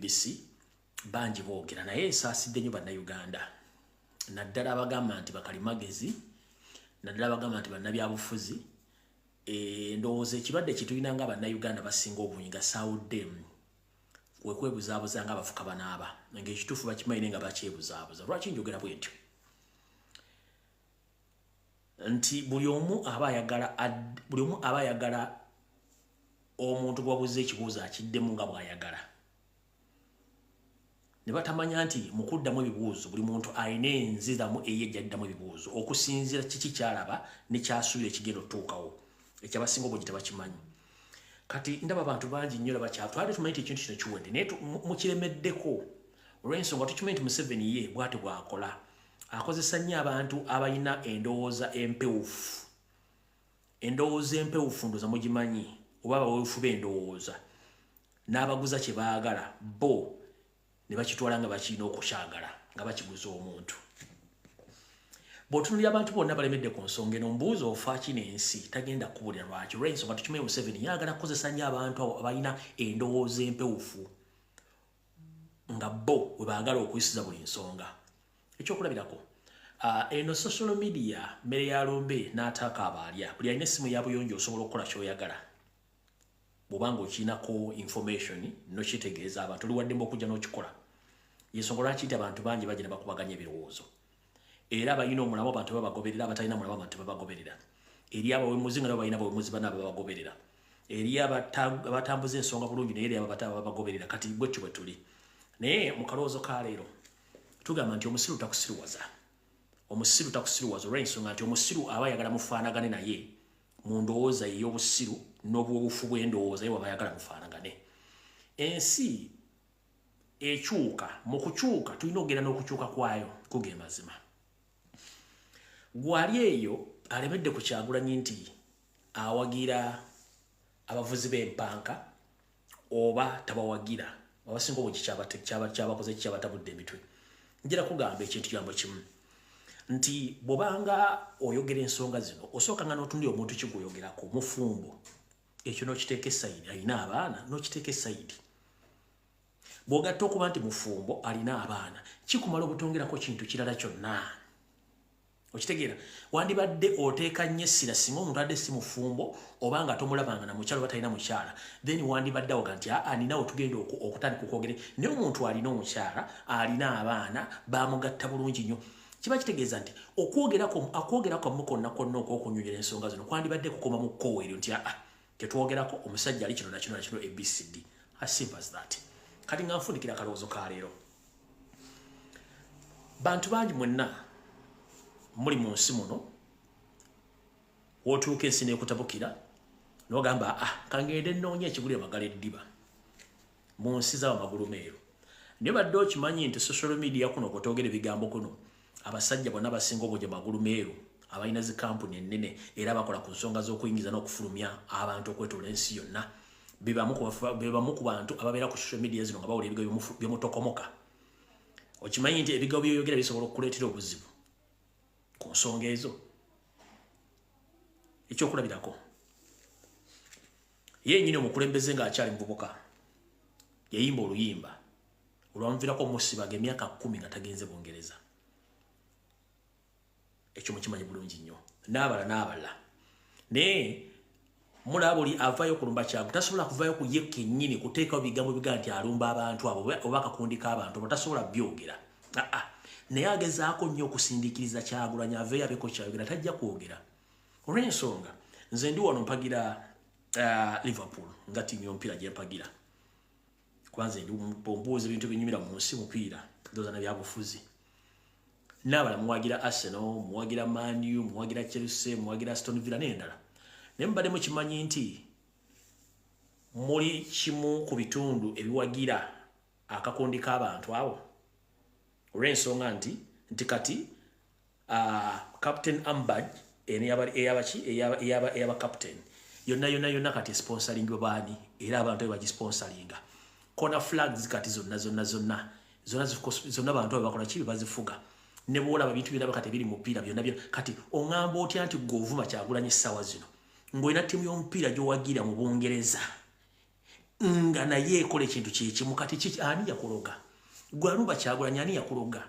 BBC banji boogera naye esaasidde nnyo bannayuganda naddala abagamba nti bakalimagezi naddala abagamba nti bannabyabufuzi ndowooza ekirwadde kye tulina nga bannayuganda basinga obungi nga saawuddemu wekwebuzaabuza nga abafuka banaaba ng'ekituufu bakimanyi nga bakyebuzaabuza lwaki njogera bwentyo nti buli omu aba ayagala omuntu gwabuze ekibuuzo akiddemu nga bw'ayagala ne batamanya nti mu kuddamu ebibuuzo buli muntu alina enziramu eye gy'addamu ebibuuzo okusinziira kiki kyalaba ne kyasuubira ekigenda otuukawo ekyabasinga obungi tebakimanyi kati ndaba abantu bangi nnyo twali tumanyi nti ekintu kino kiwedde naye mukiremeddeko olw'ensonga tukimanyi nti Museveni ye bw'ate bw'akola akozesa nnyo abantu abalina endowooza empewufu ndowooza mugimanyi oba abaweefu b'endowooza n'abaguza kye baagala bo ne bakitwala nga bakirina okukyagala nga bakiguza omuntu bw'otunuulira abantu bonna balemedde ku nsonga eno mbuuza ofa kino ensi tagenda kubulira lwaki olw'ensonga tukimanyi Museveni yagala kukozesa nnyo abantu abalina endowooza empewufu nga bo we baagala okuyisiza buli nsonga ekyokulabirako eno social media mmere ya lombe n'ataaka abaalya buli alina essimu ya buyonjo osobola okukola ky'oyagala bw'obanga okirinako information nokitegeeza abantu oli waddemu okujja n'okikola yensonga lwaki nti abantu bangi bagenda bakubaganya ebirowoozo era balina omulamu abantu babagoberera abatalina mulamu abantu babagoberera eri abawemuzi nga nabo balina abawemuzi banaabo babagoberera eri abatambuza ensonga bulungi naye eri abataba babagoberera kati bwetyo bwe tuli naye mu kalowoozo ka leero tugamba nti omusiru takusiruwaza olw'ensonga nti omusiru aba ayagala mufaanagane naye mu ndowooza ye y'obusiru n'obwobufu bw'endowooza ye waba ayagala mufaanagane ensi ekyuka mu kukyuka tulina okugenda n'okukyuka kwayo kuge mazima gwali eyo alemedde ku Kyagulanyi nti awagira abavuzi b'empanka oba tabawagira abasinga obungi kyabakoze kyabatabudde emitwe njira kugamba ekintu kyambo kimu nti bw'obanga oyogera ensonga zino osooka nga n'otundi omuntu kiguyogerako mufumbo ekyo n'okiteeka esayidi alina abaana n'okiteeka esayidi bw'ogatta okuba nti mufumbo alina abaana kikumala obutongerako kintu kirala kyonna okitegeera wandibadde oteeka nnyo essira singa omuntu adde si mufumbo oba nga tomulabanga na mukyala oba talina mukyala then wandibadde awoga nti ninawe tugenda okutandika okwogere naye omuntu alina omukyala alina abaana bamugatta bulungi nnyo kiba kitegeeza nti akwogerako mu konna konna okwokunyonyera ensonga zino kwandibadde kukoma mu kkoowa eryo nti tetwogerako omusajja ali kino nakino nakino ABCD as simple as that kati nga nfundikira akalowoozo ka leero bantu bangi mwenna muli mu nsi muno wootuuka ensi n'ekutabukira n'ogamba kangende nnoonye ekigulira magala eddiba mu nsi z'abamagulu meeru naye badde okimanyi nti social media kuno kwotwogera ebigambo kuno abasajja bonna basinga obungi magulu meeru abalina zi kampuni ennene era bakola ku nsonga z'okuyingiza n'okufulumya abantu okwetoola ensi yonna bebamu ku bantu ababeera ku social media zino nga bawula ebigambo byemutokomoka okimanyi nti ebigambo byoyogera bisobola okukuleetera obuzibu ku nsonga ezo ekyokulabirako yennyini omukulembeze ng'akyali muvubuka yayimba oluyimba olwamuviirako omusibaga emyaka 10 nga tagenze Bungereza ekyo mukimanyi bulungi nnyo n'abalala naye mulaba buli avaayo kulumba kyago tasobola kuvaayo ku ye kennyini kuteekawo bigambo bigaa nti alumba abantu abo oba akakundi k'abantu oba tasobola byogera naye agezaako nnyo okusindiikiriza Kyagulanyi aveeyo abeeko kyayogera tajja kwogera olw'ensonga nze ndi wano mpagira Liverpool nga ttiimu y'omupiira gye mpagira kwanza mbuuza ebintu binyumira mu nsi mupiira ndowooza na byabufuzi n'abala muwagira Arsenal muwagira Man U muwagira Chelsea muwagira Aston Villa n'endala naye mubadde mukimanyi nti muli kimu ku bitundu ebiwagira akakundi k'abantu abo olw'ensonga nti kati Captain Ambaj eyaba captain yonna kati sponsoring baani era abantu bagisponsoringa corner flags kati zonna abantu bakola kibi bazifuga ne bwola babintu byonna kati biri mu mpira byonna kati ongamba otya nti govuma Kyagulanyi essaawa zino ng'olina ttiimu y'omupiira gy'owagira mu Bungereza nga naye ekola ekintu kyekimu kati ani yakuloga gwe Aluba Kyagulanyi ani yakuloga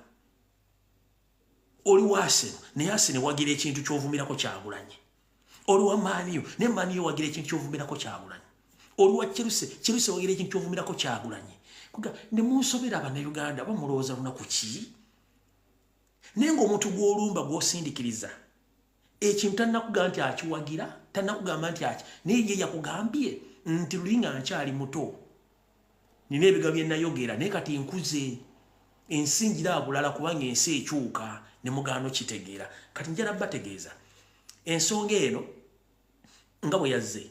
oli waase naye Asene wagira ekintu kyovumirako Kyagulanyi oli wa Maniyo ne Maniyo wagira ekintu kyovumirako Kyagulanyi oli wa Kiruse wagira ekintu kyovumirako Kyagulanyi kuga ne munsobera Abannayuganda bamulowooza lunaku ki naye ng'omuntu gw'olumba gw'osindikiriza ekintu tannakugamba nti akiwagira tannakugamba nti naye ye yakugambye nti lulinga nkyali muto nina ebigambo bye nayogera naye kati nkuze ensingira abulala kubanga ensi ekyuka ne mugaano kitegeera kati njala bategeeza ensonga eno nga bwe yazze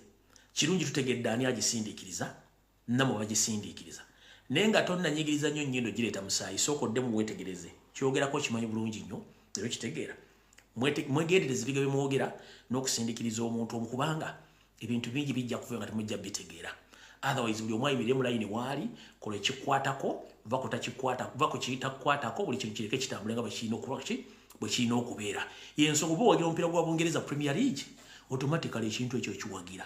kirungi tutegedde ani agisindikiriza namwe bagisindikiriza naye nga tonnanyigiriza nnyo nnyindo gireeta musaayi sooka odde muwetegereze kyogerako kimanyi bulungi nnyo era kitegeera mwegendereze ebigambo bye mwogera n'okusindikiriza omuntu omu kubanga ebintu bingi bijja kuva nga temujja bitegeera otherwise buli omu ayimirire mu layini waali kola ekikwatako va ku kitakukwatako buli kintu kireke kitambule nga bwe kirina okubeera yensonga oba owagira omupiira gwa Bungereza Premier League automatically ekintu ekyo ekiwagira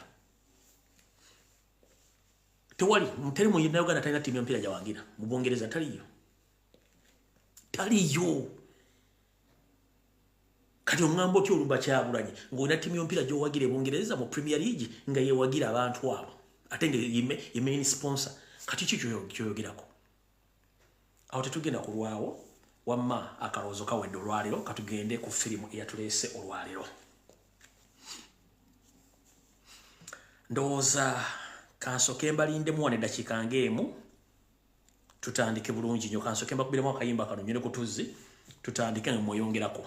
tewali muteri mu Uganda talina ttiimu y'omupiira gyawangira mu Bungereza taliyo kati omwamba otyo Aluba Kyagulanyi ng'olina ttiimu y'omupiira gy'owagira e Bungereza mu Premier League nga yewagira abantu abo ate nga ye main sponsor kati ki kyoyogerako awo tetugenda kulwawo wamma akalowoozo kawedde olwaliro katugende ku firimu eyatuleese olwaliro ndowooza kansoke mbalindemu wane eddakiika ng'emu tutandike bulungi nnyo kansoke mbakubiremu akayimba kano nnyo ne ku tuzzi tutandike nga mweyongerako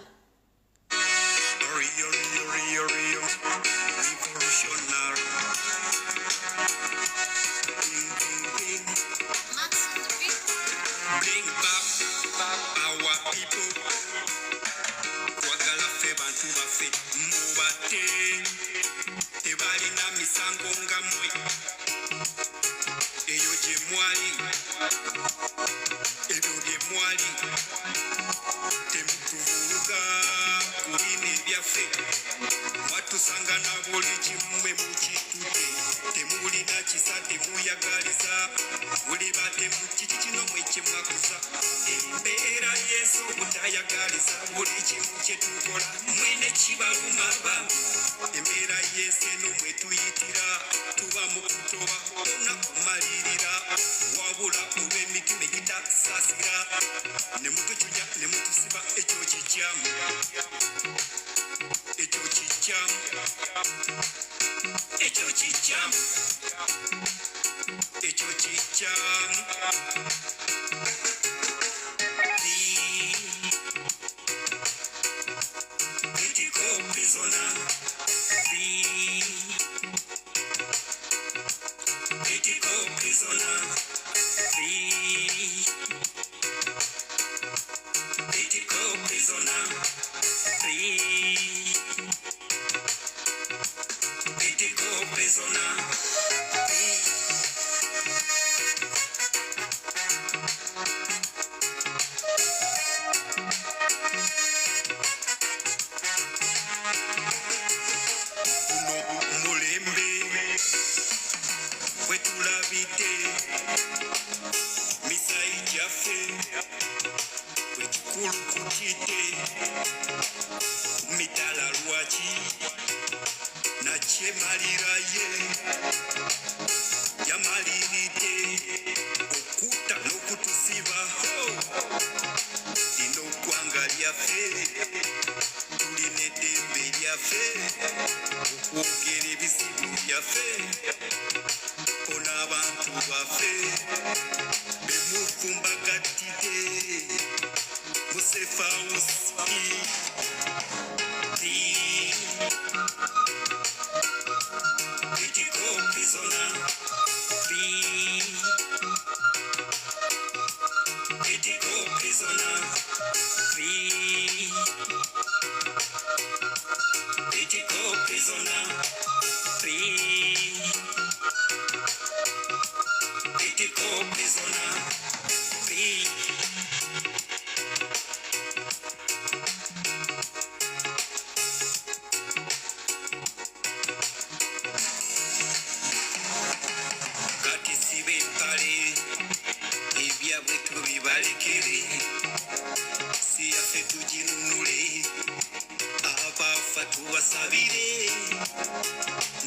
Sabire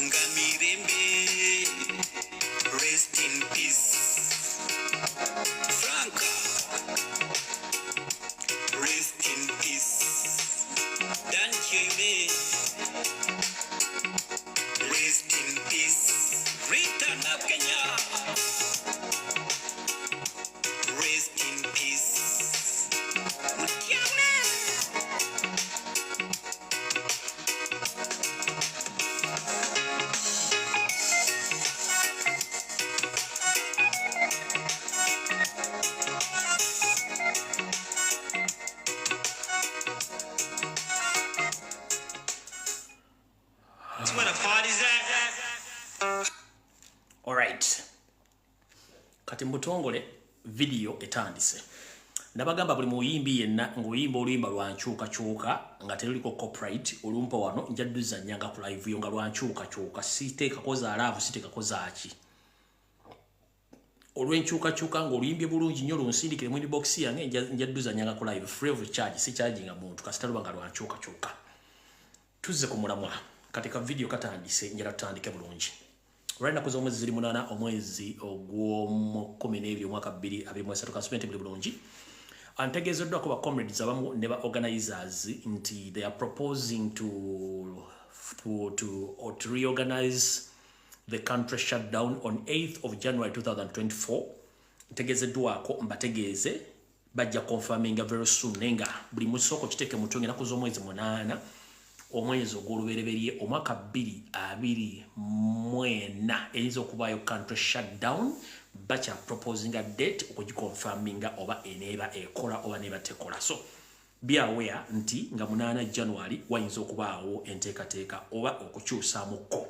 Ngamirembe, rest in peace. Franca, rest in peace. Dancheme, rest in peace. Return up Kenya, rest in peace. Mutiame. Kati mbutongole video etandise. Nabagamba buli muyimbi yenna ng'oyimba oluyimba lwankyuka nga teruliko copyright olumpa wano njadduza nyanga ku live yo nga lwankyuka siteeka koza alavu siteeka koza aki. Olwenkyuka ng'oluyimbye bulungi nnyo lunsindikire mu inbox yange njadduza nyanga ku live free of charge si charging muntu kasita luba nga lwankyuka. Tuzze ku mulamwa katika video katandise njala tutandike bulungi. Right nakuza omwezi ziri munana omwezi ogw'omu 12 omwaka 2023 kansumenti buli bulungi. Antegezeddwa ko ba comrades abamu ne ba organizers nti they are proposing to reorganize the country shutdown on 8th of January 2024. Ntegezeddwa ko mbategeeze bajja confirming very soon nenga buli musoko kiteke mutonge nakuza omwezi munana omwezi ogw'olubereberye omwaka 2024 erizo okubayo country shutdown bacha proposing a date okugiconfirminga oba eneba ekola oba neba tekola. So be aware nti nga 8 January wayinza okubaawo enteekateeka oba okukyusaamuko.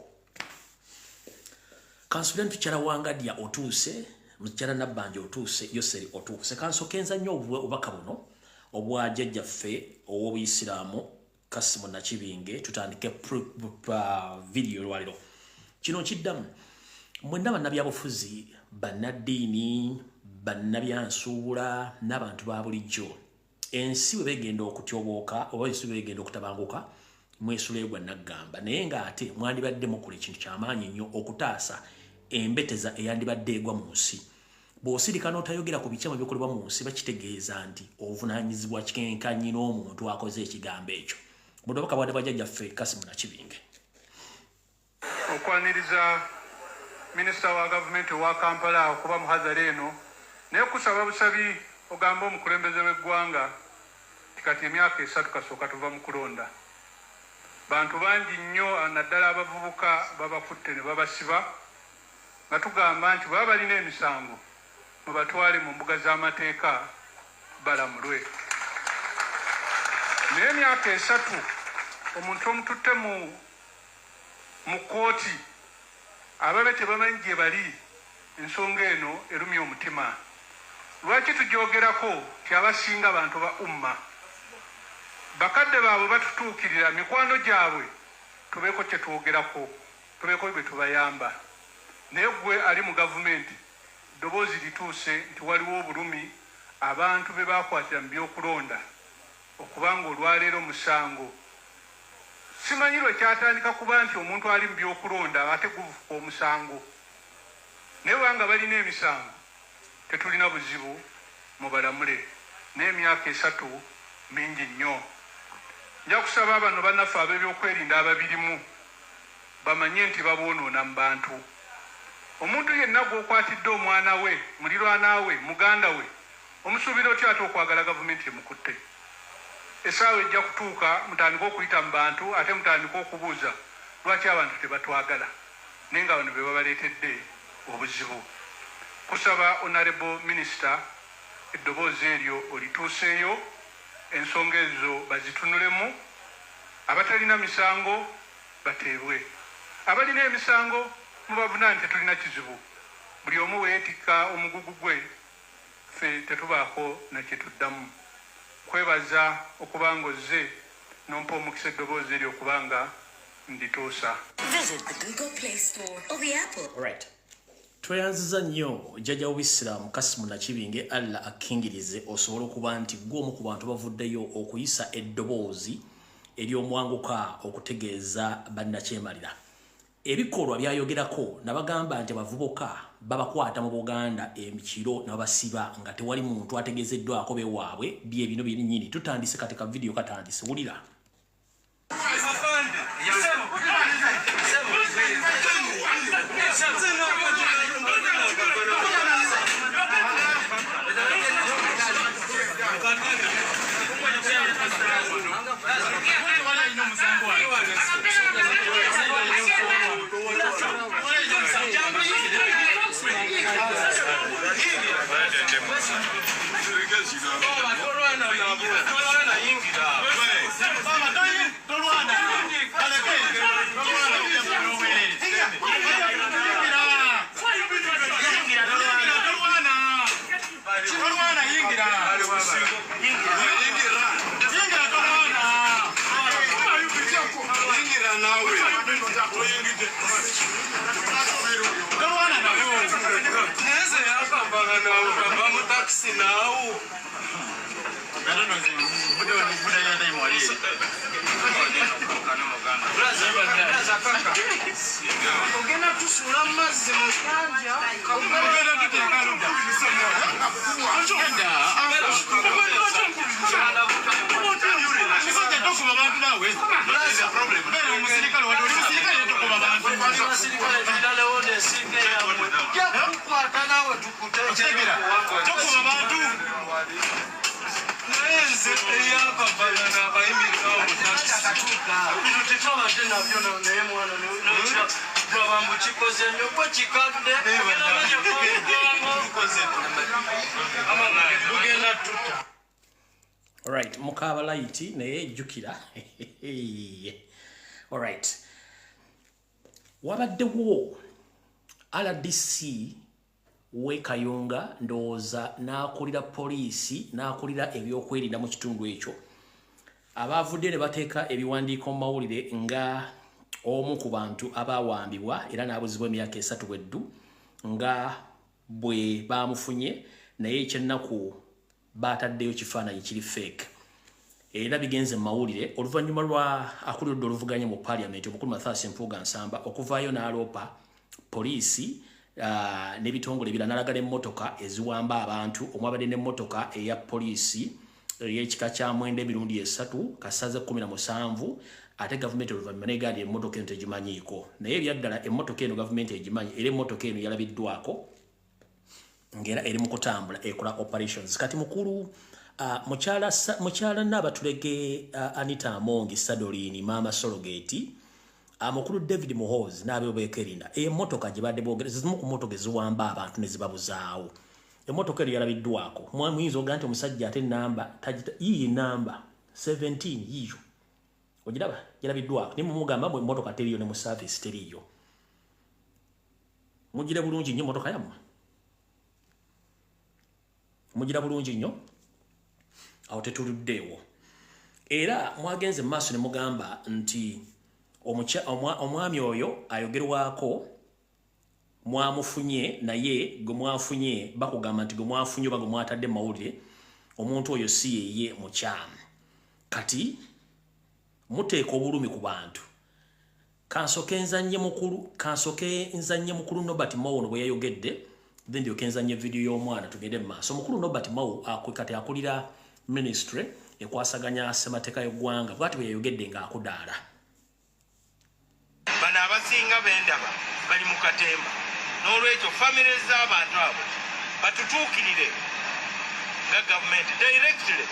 Kansulent Tukyala Wangadya otuuse, Mukyala Nabbanja otuuse, Yoseri otuuse. Kansokenza nnyo obubaka buno obwa jjajjaffe ow'Obuyisiraamu Kasimu Nakibinge tutandike video lwaliro. Kino kiddamu mwenna bannabyabufuzi bannaddiini bannabyansuula n'abantu ba bulijjo ensi bwe begenda okutyobooka oba ensi bwe begenda okutabanguka mwesuleegwa naggamba naye ng'ate mwandibadde mukola ekintu ky'amaanyi nnyo okutaasa embeteza eyandibadde egwa mu nsi. Bw'osirika n'otayogera ku bikyama bikolebwa mu nsi bakitegeeza nti ovunaanyizibwa kikenkanye n'omuntu akoze ekigambo ekyo. Mudobaka bwa bajjajjaffe Kasimu Nakibinge. Okwaniriza Minisita wa Gavumenti wa Kampala okuba muhadhara eno naye kusaba busabi ogamba omukulembeze w'eggwanga kati emyaka 3 kasooka tuva mu kulonda. Bantu bangi nnyo naddala abavubuka babakutte ne babasiba nga tugamba nti baba balina emisango mubatwale mu mbuga z'amateeka balamulwe. Naye emyaka 3 omuntu omututte mu kooti ababe tebamanyi gye bali ensonga eno erumya omutima. Lwaki tugyogerako ti abasinga abantu ba umma bakadde baabwe batutuukirira mikwano gyabwe tubeeko kye twogerako tubeeko bye tubayamba. Naye gwe ali mu gavumenti ddoboozi lituuse nti waliwo obulumi abantu be baakwatira mu byokulonda okubanga olwaleero musango. Simanyi lwe kyatandika kuba nti omuntu ali mu byokulonda ate guvuka omusango. Naye bwanga balina emisango tetulina buzibu mubalamule. N'emyaka 3 mingi nnyo. Nja kusaba bano bannaffe ab'ebyokwerinda ababirimu bamanye nti baboonoona mu bantu. Omuntu yenna gw'okwatidde omwana we mulirwana we muganda we omusuubira otya ate okwagala gavumenti emukutte. Essaawa ejja kutuuka mutandika okuyita mu bantu ate mutandika okubuuza lwaki abantu tebatwagala naye nga bano be babaleetedde obuzibu. Kusaba Honorable Minister eddoboozi eryo olituuseeyo ensonga ezo bazitunulemu. Abatalina misango bateebwe, abalina emisango mubavunaani tetulina kizibu. Buli omu weetikka omugugu gwe ffe tetubaako na kye tuddamu. Kwebaza okubanga ozze nompa omukisa eddoboozi eryo okubanga ndituusa. Visit the Google Play Store or the Apple. Right. Tweyanziza nnyo jjajja w'Obuyisiraamu Kasimu Nakibinge Allah akkingirize osobola okuba nti gw'omu ku bantu bavuddeyo okuyisa eddoboozi eby'omwanguka okutegeeza bannakyemalira. Ebikolwa byayogerako nabagamba nti abavubuka babakwata mu Buganda emikiro nabasiba nga tewali muntu ategeezeddwako bewaabwe bye bino byennyini. Tutandise kati ka video katandise wulira. Alright, mukaba laiti naye jukira. Alright. Wabaddewo RDC we Kayunga ndowooza n'akulira poliisi n'akulira ebyokwerinda mu kitundu ekyo. Abaavudde ne bateeka ebiwandiiko mu mawulire nga omu ku bantu abaawambibwa era n'abuzibwa emyaka 3 weddu nga bwe baamufunye naye ekyennaku baataddeyo kifaananyi kiri fake. Era bigenze mu mawulire oluvannyuma lwa akulidde oluvuganya mu parliament omukulu Mathias Mpuuga Nsamba okuvaayo n'aloopa poliisi n'ebitongole ebirala n'alagala emmotoka eziwamba abantu omwabadde n'emmotoka eya poliisi ey'ekika kya Mwenda emirundi 3 kasaze 17 ate gavumenti oluvannyuma n'egaali emmotoka eno tegimanyiiko. Naye ebyaddala emmotoka eno gavumenti egimanyi era emmotoka eno yalabiddwako ngera eri mu kutambula ekola operations. Kati mukulu mukyala Naabatulege Anita Amongi Sadolini Mama Sorogeti mukulu David Muhoozi n'abeekerinda emmotoka gye badde boogereza zimu ku mmotoka eziwamba abantu ne zibabuzaawo. Emmotoka eno yalabiddwako muyinza ogaa nti omusajja ate namba yiyi namba 17 yiyo ogiraba yalabiddwako naye mumugamba bwe emmotoka teriyo ne mu service teriyo. Mugire bulungi nnyo emmotoka yammwe mugira bulungi nnyo awo tetuluddeewo. Era mwagenze mu maaso ne mugamba nti omwami oyo ayogerwako mwamufunye naye gwe mwafunye bakugamba nti gwe mwafunye oba gwe mwatadde mawulire omuntu oyo si yeye mukyamu. Kati muteeka obulumi ku bantu. Kansoke nzanye mukulu Nobert Mao ono bwe yayogedde then ndyoke nzanye video y'omwana tugende mu maaso. Mukulu Nobert Mao kati akulira ministry ekwasaganya ssemateeka y'eggwanga bw'ati bwe yayogedde ng'akudaala. Bano abasinga b'endaba bali mu katemba n'olwekyo famire z'abantu abo batutuukirire nga gavumenti directly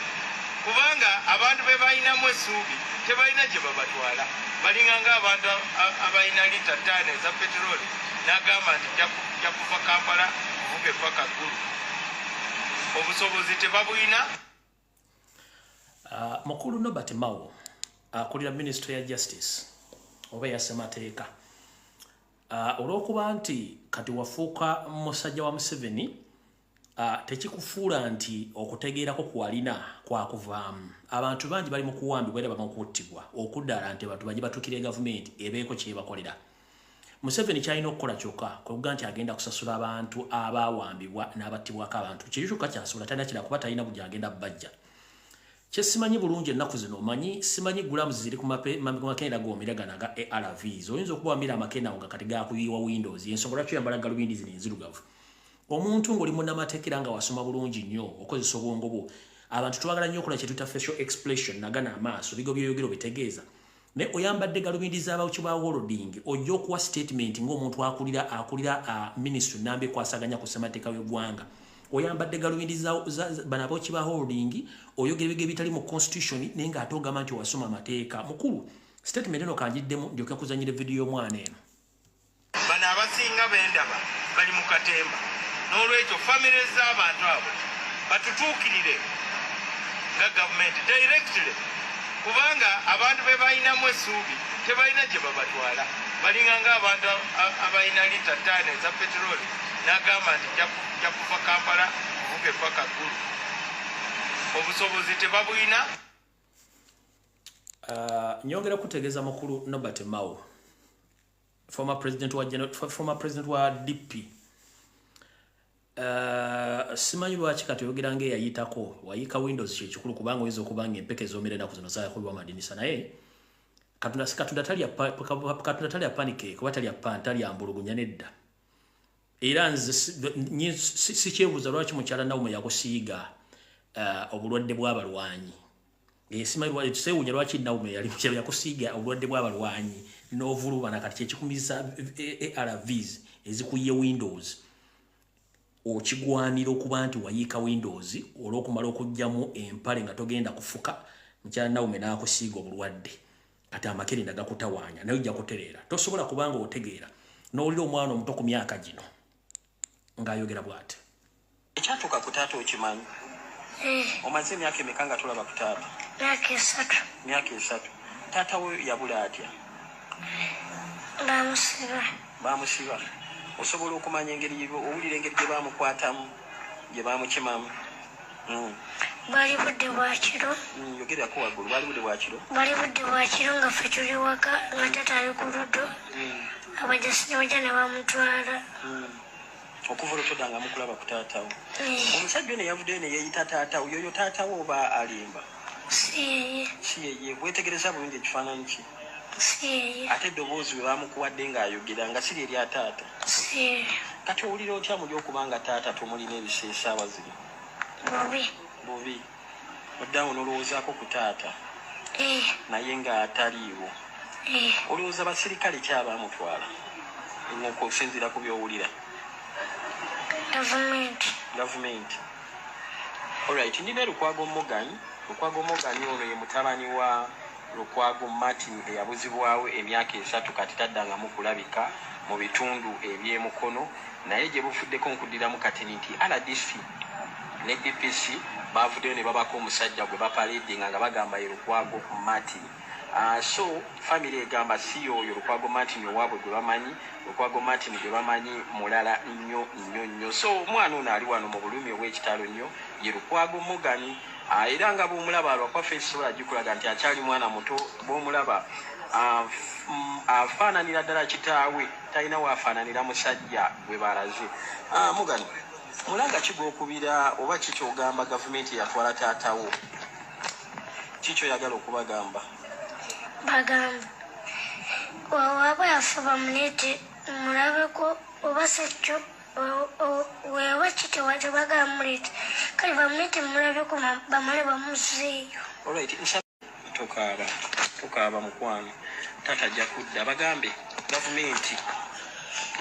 kubanga abantu be balinamu essuubi tebalina gye babatwala. Balinga ng'abantu abalina lita 5 eza peteroli n'agamba nti ja kuva Kampala kuvuga epaka ggulu. Obusobozi tebabulina. Mukulu Nobert Mao akulira ministry ya justice oba ya ssemateeka olw'okuba nti kati wafuuka musajja wa Museveni tekikufuula nti okutegeerako kwalina kwakuvaamu. Abantu bangi bali mu kuwambibwa era bama kuttibwa okuddaala nti abantu bajje batukire gavumenti ebeeko kyebakolera. Museveni kyalina okukola kyokka kwe kugaa nti agenda kusasula abantu abaawambibwa n'abattibwako abantu. Kiri kyokka kyasobola talina kira kuba talina bujja agenda bajja. Kyesimanyi bulungi ennaku zino omanyi simanyi grams ziri ku makenda g'omiragana ga ARVs oyinza okuba wamira amakenda nga kati gakuyiwa Windows ensonga lwaki oyambala galubindi zino enzirugavu omuntu ng'oli munnamateekera nga wasoma bulungi nnyo okozesa obwongo bwo abantu twagala nnyo okola kye tuyita facial expression nagana amaaso bigo by'oyogero bitegeeza ne oyambadde galubindi z'abawuki ba holding ojja okuwa statement ng'omuntu akulira ministry nnamba ekwasaganya ku ssemateeka w'eggwanga oyambadde galubindi bano abawuki ba holding oyogera ebigere bitali mu constitution naye ng'ate ogamba nti wasoma amateeka mukulu statement eno kanjiddemu ndyoka kuzanyira vidiyo y'omwana eno bano abasinga bendaba bali mu katemba n'olwekyo famire z'abantu abo batutuukirire nga gavumenti directly kubanga abantu be balinamu essuubi tebalina gye babatwala balinga ng'abantu abalina lita 5 eza peteroli n'agamba nti ja kuva Kampala kuvuga epaka ggulu obusobozi tebabulina. Nyongera kutegeeza mukulu Norbert Mao former president wa DP simanyi lwaki kati oyogera ng'eyayitako wayika Windows kyekikulu kubanga oyinza okubanga empeke z'omere ennaku zino zaakubibwa amadinisa naye Katonda talya panike kuba talya mbulugunya nedda era nze sikyebuuza lwaki mukyala Nawomi yakusiiga obulwadde bw'abalwanyi simanyi tusewuunya lwaki Nawomi yakusiiga obulwadde bw'abalwanyi n'ovulubana kati kyekikumisa ARVs ezikuye Windows okigwanira okuba nti wayiika Windows olw'okumala okugjamu empale nga togenda kufuka mukyala Nawomi n'akusiiga obulwadde ate amakerenda gakutawaanya naye ojja kutereera tosobola kubanga otegeera n'olira omwana omuto ku myaka gino ng'ayogera bw'ati ekyatuuka ku taata okimanyi omaze emyaka emeka nga tulaba ku taata? myaka esatu. Taata we yabula atya? Bamusiba. Osobola okumanya engeri owulira engeri gye baamukwatamu gye baamukimamu? Bali budde bwa kiro. Yogerako waggulu. Bali budde bwa kiro? Bali budde bwa kiro nga ffe tuli waka nga taata ali ku luddo abajasi ne bajja ne bamutwala. Okuva olutodda nga mukulaba ku taatawo. Omusajja ne yavuddeyo ne yeeyita taatawo. Yoyo taatawo oba alimba? Si yeye. Weetegereza bulungi ekifaananyi ki? Si yeye. Ate eddoboozi bwe bamukuwadde ng'ayogera nga si lyeri ataata? Si. Kati owulira otya muli okubanga taata tomulina ebiseesaawa zino? Bubi. Oddawo n'olowoozaako ku taata naye ng'ataliiwo. Olowooza basirikale kyabamutwala okusinziira ku byowulira? Gavumenti. Alright, nina Lukwago Morgan. Lukwago Morgan ono ye mutabani wa Lukwago Martin eyabuzibwawo emyaka 3 kati taddanga mu kulabika mu bitundu eby'emukono naye gye bufuddeko nkuddiramu kati nti RDC ne DPC bavuddeyo ne babako omusajja gwe bapaledinga nga bagamba ye Lukwago Martin. So family egamba si oyo Lukwago Martin owaabwe gwe bamanyi Lukwago Martin gwe bamanyi mulala nnyo. So omwana ono ali wano mu bulumi obw'ekitalo nnyo ye Lukwago Morgan. Era nga bw'omulaba alwakwaffe ekisobola gikulaga nti akyali mwana muto bw'omulaba afaananira ddala kitaawe talina waafaananira musajja gwe balaze. Morgan, mulanga kigwokubira oba kikyogamba gavumenti yatwala taatawo kikyoyagala okubagamba? Bagamba waaba yafa bamuleete mulabeko oba sekyo weewa kitewate bagamuleete kale bamuleete mulabeko bamale bamuzeeyo. Alright, tokaaba mukwano taata ajja kudda bagambe gavumenti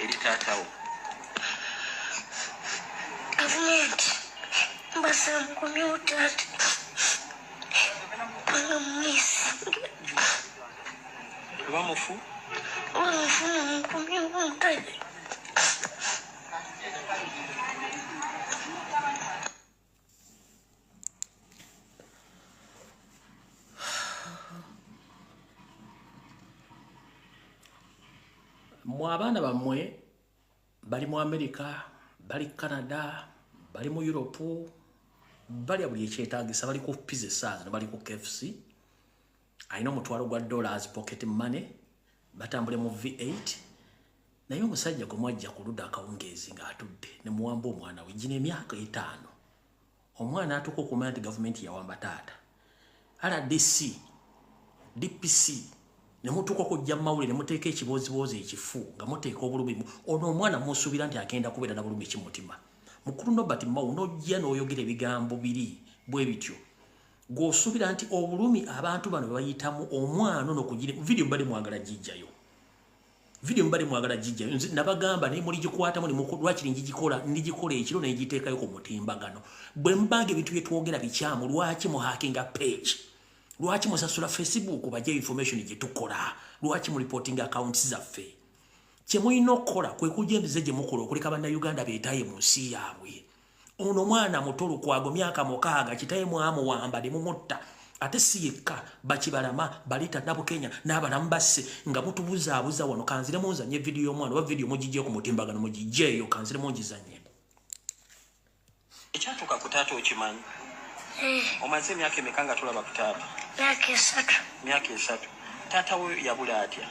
eri taatawo. Gavumenti mbasaba mukomyewo taata banga mumwesinge oba mufu mukomyewo omutale. Mu abaana bammwe bali mu America, bali Canada, bali mu Europe, bali buli ekyetaagisa, bali ku pizza essaazi, bali ku KFC, alina omutwalo gwa dollars pocket money, batambule mu V8, naye omusajja gwe mwajja ku ludda akawungeezi ng'atudde ne muwamba omwana we gino emyaka 5. Omwana atuuka okumanya nti gavumenti yawamba taata RDC DPC ne mutuuka kujja mawulire ne muteeka ekiboozibozi ekifu nga muteeka obulumi ono omwana musuubira nti agenda kubeera na bulumi kimutima mukulu Nobert Mao n'ojja n'oyogera ebigambo biri bwe bityo g'osuubira nti obulumi abantu bano bwe bayitamu omwana ono kugira video mbali mwagala jijjayo nze nabagamba ne muli gikwatamu ne lwakiri ndigikola ekiro ne ngiteekayo ku mutimbagano bwe mbaga ebintu bye twogera bikyamu lwaki mu hackinga page lwaki musasula Facebook bajja information gye tukola lwaki mu reporting accounts zaffe kye mulina okukola kwe kujja embize gye mukola okuleka bannayuganda beetaaye mu nsi yaabwe ono mwana muto Lukwago myaka 6 kitaye mwamu wamba ne mumutta ate si yekka bakibalama balita nabo Kenya n'abalamu basse nga mutubuzaabuza wano kanzire munzanye video y'omwana oba video mugijje ku mutimbagano mugijjeeyo kanzire mungizanye ekyatuuka ku taata okimanyi omaze emyaka emeka nga tulaba ku taata myaka 3 taata we yabula atya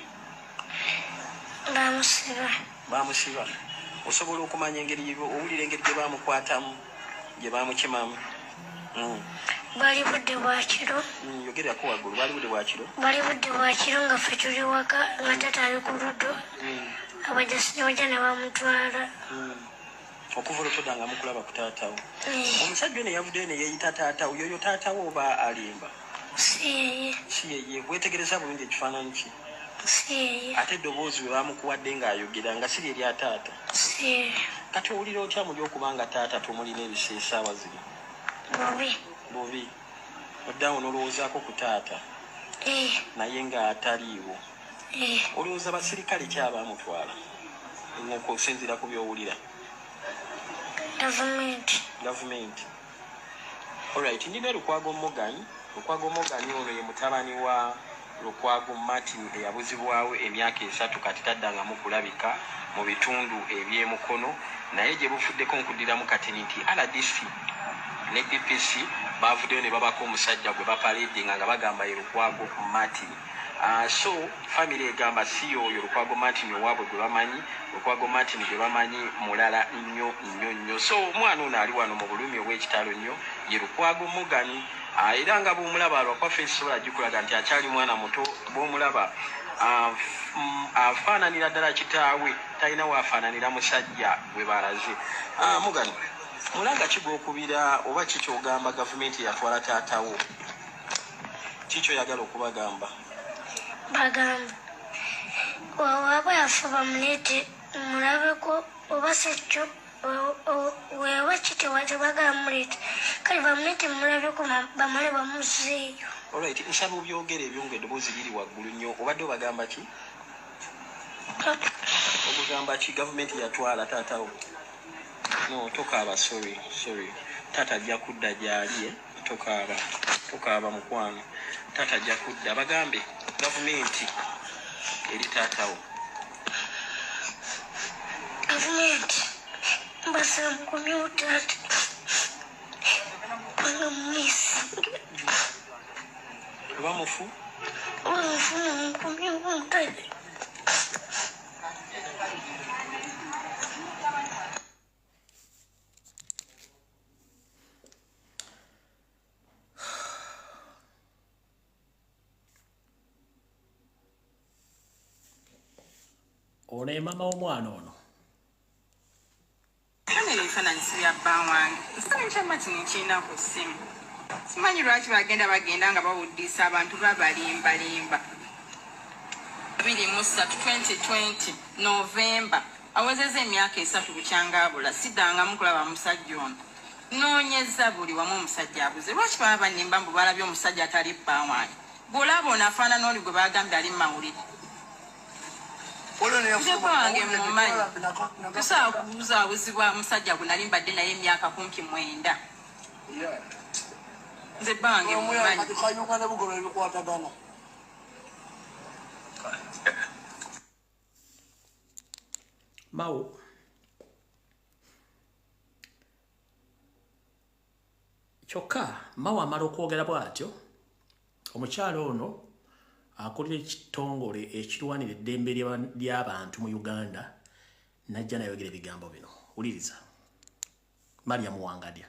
bamusiba osobola okumanya engeri owulira engeri gye bamukwatamu gye bamukimamu bali budde bwakiro yogerako waggulu bali budde bwakiro nga ffe tuli waka nga taata ali ku luddo abajasi ne bajja ne bamutwala okuva olutodda nga mukulaba ku taatawo omusajja ne yavuddeyo ne yeeyita taatawo yoyo taatawo oba alimba si yeye wetegereza bulungi ekifaananyi ki si yeye ate eddoboozi we bamukuwadde ng'ayogera nga si lyeri ataata si kati owulira otya muli okubanga taata tumulina ebiseesaawa zino bubi oddawo n'olowoozaako ku taata naye ng'ataliiwo olowooza basirikale kyabamutwala okusinziira ku byowulira gavumenti alright ndina Lukwago Morgan ono ye mutabani wa Lukwago Martin eyabuzibwawo emyaka 3 kati taddangamu kulabika mu bitundu eby'emukono naye gye bufuddeko nkudiramu kati nti RDC ne DPC bavuddeyo ne babako omusajja gwe bapaledinga nga bagamba ye Lukwago Martin so family egamba si oyo Lukwago Martin owaabwe gwe bamanyi Lukwago Martin gwe bamanyi mulala nnyo so omwana ono ali wano mu bulumi obw'ekitalo nnyo ye Lukwago Morgan era nga bw'omulaba alwakwafe esobola gikulaga nti akyali mwana muto bw'omulaba afaananira ddala kitaawe talina waafaananira musajja gwe balaze Morgan mulanga kigwokubira oba kikyogamba gavumenti yatwala taatawo kikyoyagala okubagamba bagamba waaba yafa bamuleete mulabeko oba sekyo wewa kitewatebagala muleete kale bamuleete mulabeko bamale bamuzeeyo alright nsaba obyogera ebyo ng'eddoboozi liri waggulu nnyo obadde obagamba ki obugamba ki gavumenti yatwala taatawo no tokaaba sorry taata ajja kudda gyali tokaaba mukwano taata ajja kudda bagambe gavumenti eri taatawo gavumenti mbasaba mukomyewo taata banga mumisi oba mufu mukomyewo mutale ono mama w'omwana ono ebifaananyi si bya bba wange ekifaananyi kya Martin kirina ku ssimu simanyi lwaki bagenda nga bawuddisa abantu babalimbalimba 2020 Novemba awezeza emyaka 3 bukyangabula siddangamu kulaba musajja ono noonyeza buli wamu omusajja abuze lwaki baba banimba mbu balabye omusajja atali bba wange bw'olaba ono afaanana oli gwe bagambye ali mu mawulire nze bange mumanyi tusobola kubuzaabuzibwa musajja gwe nali mbadde naye emyaka kumpi 9 nze bange mumanyi Mao kyokka Mao amala okwogera bw'atyo omukyalo ono akulira ekitongole ekirwanira eddembe ly'abantu mu Uganda najja nayogera ebigambo bino wuliriza Maria Muwangadya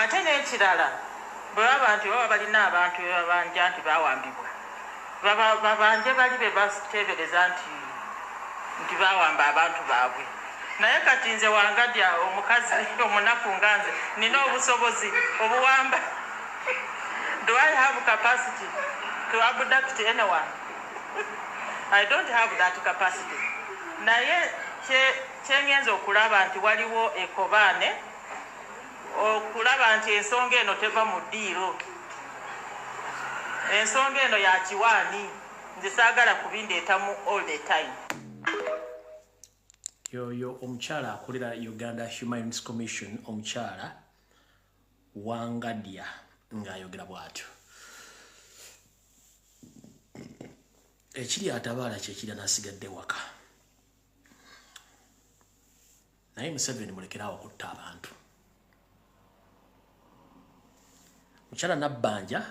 ate n'ekirala bwe baba nti baba balina abantu babanja nti bawambibwa babanje bali be bateebereza nti bawamba abantu baabwe naye kati nze Wangadya omukazi omunaku nga nze nina obusobozi obuwamba. Do I have capacity to abduct anyone? I don't have that capacity. Naye kyengenza okulaba nti waliwo ekobaane okulaba nti ensonga eno teva mu ddiiro. Ensonga eno ya kiwaani nze saagala kubindeetamu all the time. Yoyo omukyala akolera Uganda Human Rights Commission omukyala Wangadya ng'ayogera bw'atyo. Ekiri atabaala kyekiri n'asigadde waka. Naye Museveni mulekerawo kutta abantu. Mukyala Nabbanja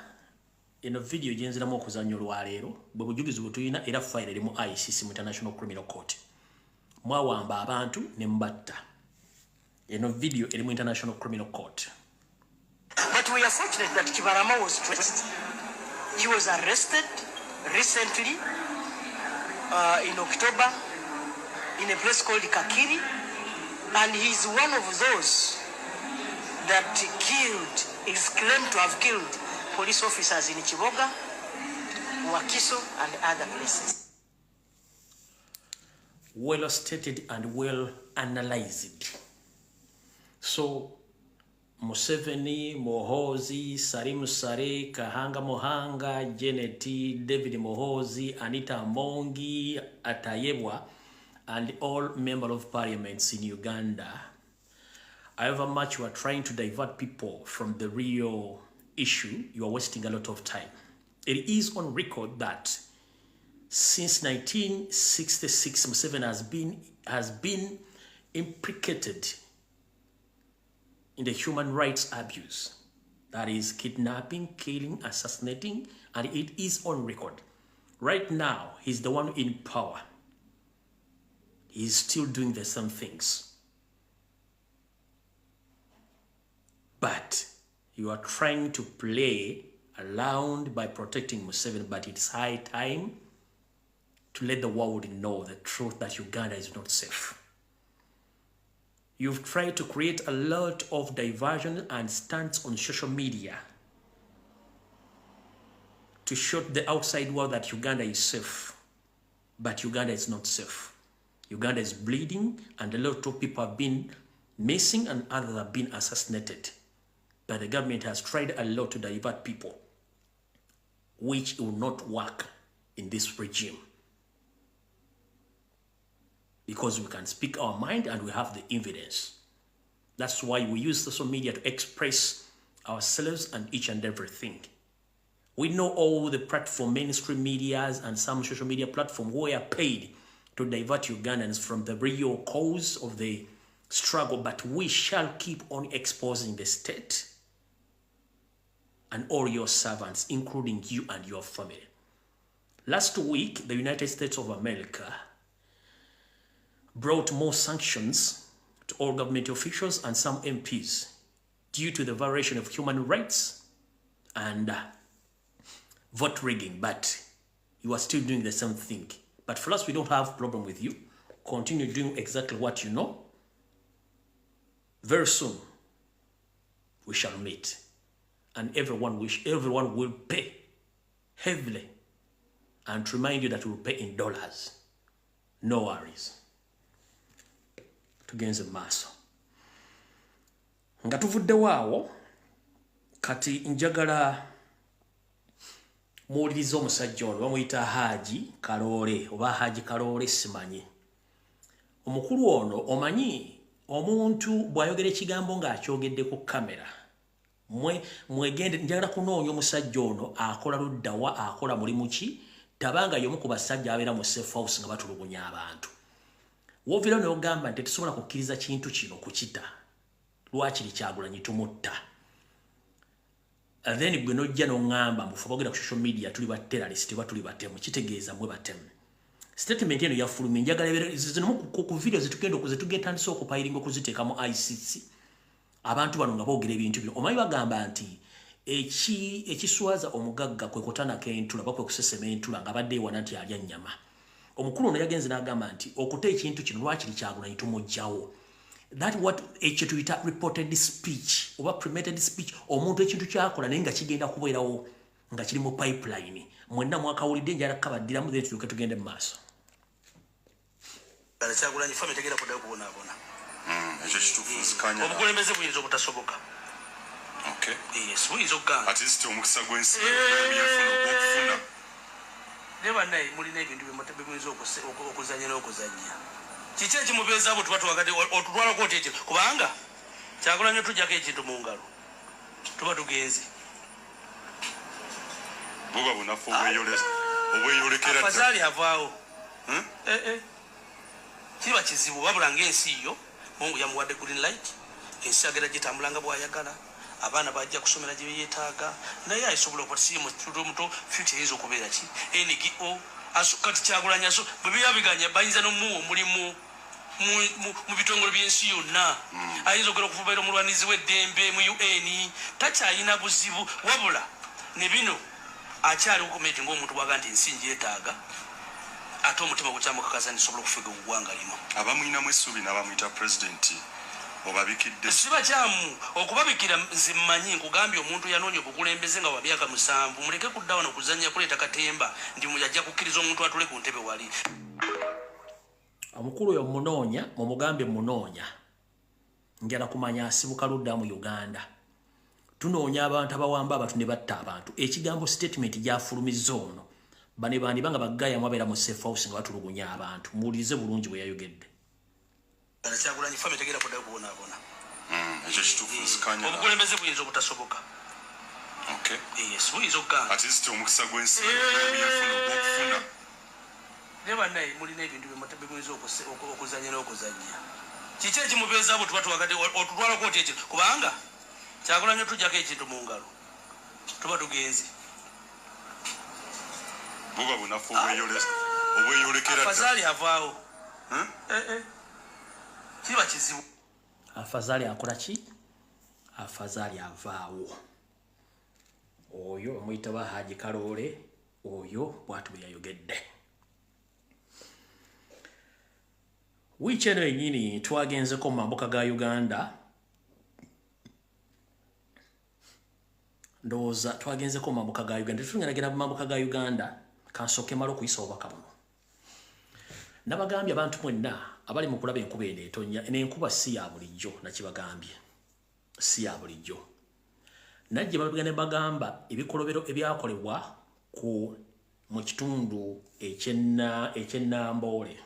eno video gyenziramu okuzannya olwaleero bwe bujulizi bwe tulina era fayiro eri mu ICC mu International Criminal Court. Mwawamba abantu ne mbatta. Eno video eri mu International Criminal Court. But we are fortunate that Kibarama was traced. He was arrested recently in October in a place called Kakiri, and he's one of those that is claimed to have killed police officers in Chiboga, Wakiso, and other places. Well stated and well analyzed. So Museveni, Mohozi, Salim Sare, Kahanga Mohanga, Jeneti, David Mohozi, Anita Mongi, Atayebwa, and all members of parliaments in Uganda. However much you are trying to divert people from the real issue, you are wasting a lot of time. It is on record that since 1966, Museveni has been implicated in the human rights abuse. That is kidnapping, killing, assassinating, and it is on record. Right now, he's the one in power. He's still doing the same things. But you are trying to play around by protecting Museveni, but it's high time to let the world know the truth that Uganda is not safe. You've tried to create a lot of diversion and stunts on social media to show the outside world that Uganda is safe. But Uganda is not safe. Uganda is bleeding, and a lot of people have been missing and others have been assassinated. But the government has tried a lot to divert people, which will not work in this regime. Because we can speak our mind and we have the evidence. That's why we use social media to express ourselves and each and everything. We know all the platform, mainstream medias and some social media platform who are paid to divert Ugandans from the real cause of the struggle, but we shall keep on exposing the state and all your servants, including you and your family. Last week, the United States of America brought more sanctions to all government officials and some MPs due to the violation of human rights and vote rigging, but you are still doing the same thing. But for us, we don't have a problem with you. Continue doing exactly what you know. Very soon, we shall meet, and everyone will pay heavily, and to remind you that we will pay in dollars. No worries. Tugenze maaso. Nga tuvudde waawo kati njagala muwulirize omusajja ono bamuyita Haji Kaloole oba Haji Kaloole simanyi. Omukulu ono omanyi omuntu bw'ayogera ekigambo ng'akyogedde ku kamera. Mwegende njagala kunoonya omusajja ono akola luddawa, akola mulimu ki, tabanga y'omu ku basajja abeera mu safe house nga batulugunya abantu. Wovira n'ogamba nti tetusobola kukkiriza kintu kino kukita. Lwakiri Kyagulanyi tumutta. Then gwe nojja n'ongamba mufu bagenda ku social media tuli ba terrorist ba tuli batemu kitegeeza mwe batemu. Statement eno yafulumye njagala zino ku video zetugenda okupairinga okuziteeka mu ICC. Abantu bano nga boogera ebintu bino. Omanyi bagamba nti ekiswaza omugagga kwe kutana k'entula bakwe kusesema entula nga badde ewana nti alya nnyama. Omukulu ono yagenze n'agamba nti okuta ekintu kino lwakiri Kyagulanyi tumugjawo. That what ekyo tuyita reported speech oba premeditated speech, omuntu ekintu kyakola naye nga kigenda kubeerawo nga kiri mu pipeline. Mwenna mwakawulidde njala kabaddiramu then tuke tugende mu maaso. Kyagulanyi family tegera kudda kubonaabona. Ekyo kituufu zikanya. Obukulembeze buyinza obutasoboka. Okay. Yes, buyinza okugamba. At least omukisa gw'ensi okufuna. Ne bannaye mulina ebintu bye muyinza okuzanya n'okuzanya. Kiki ekimubeeza abo tuba tuwakati otutwalako oti ekyo kubanga Kyagulanyi otujjako ekintu mu ngalo tuba tugenze. Buba bunafu obweyolekera. Afazali avaawo. Kiba kizibu wabula ng'ensi yo Mungu yamuwadde green light. Ensi agenda gitambulanga bw'ayagala. Abaana bajja kusomera gye beetaaga naye ayisobola okuba muto future yinza okubeera ki NGO kati Kyagulanyi bwe byabiganya bayinza n'omuwa omulimu mu bitongole by'ensi yonna. Ayinza okugenda okufubaira omulwanizi w'eddembe mu UN takyalina buzibu wabula ne bino akyali okumeti ng'omuntu bwaga nti ensi njeetaaga ate omutima gukyamukakaza ntisobola okufuga eggwanga limu. Abamuyinamu essuubi n'abamuyita pulezidenti obabikidde. Siba kyamu okubabikira nze mmanyi nkugambye omuntu yanoonya obukulembeze nga wa myaka 7 muleke kudda wano kuzannya kuleeta katemba ndi muyajja kukkiriza omuntu atule ku ntebe wali. Omukulu oyo munoonya mumugambye munoonya njala kumanya asibuka ludda mu Uganda. Tunoonya abantu abawamba abantu ne batta abantu. Ekigambo statement gyafulumizza ono bane bandi banga bagaya mwabeera mu safe house nga batulugunya abantu. Muwulirize bulungi bwe yayogedde. Kyagulanyi family tegera kudda kubonaabona. Ekyo kituufu zikanya. Obukulembeze buyinza obutasoboka. Okay. Yes, buyinza okugamba. At least omukisa gw'ensi okufuna. Ne bannaye mulina ebintu bye muyinza okuzanya n'okuzanya. Kiki ekimubeeza abo tuba tuwakati otutwalako oti ekyo kubanga Kyagulanyi otujjako ekintu mu ngalo tuba tugenze. Buba bunafu obweyolekera. Afazali avaawo. Kiba kizibu. Afazali akola ki? Afazali avaawo. Oyo omuyita ba Haji Kaloole oyo bwatu bwe yayogedde. Wiiki eno yennyini twagenzeko mu mambuka ga Uganda. Ndowooza twagenzeko mu mambuka ga Uganda. Tutunyanagenda mu mambuka ga Uganda kansooke mala okuyisa obubaka buno. Nabagambye abantu mwenna abali mu kulaba enkuba eno etonnya n'enkuba si ya bulijjo nakibagambye. Si ya bulijjo. Najje babigane bagamba ebikolobero ebyakolebwa mu kitundu eky'Ennamboole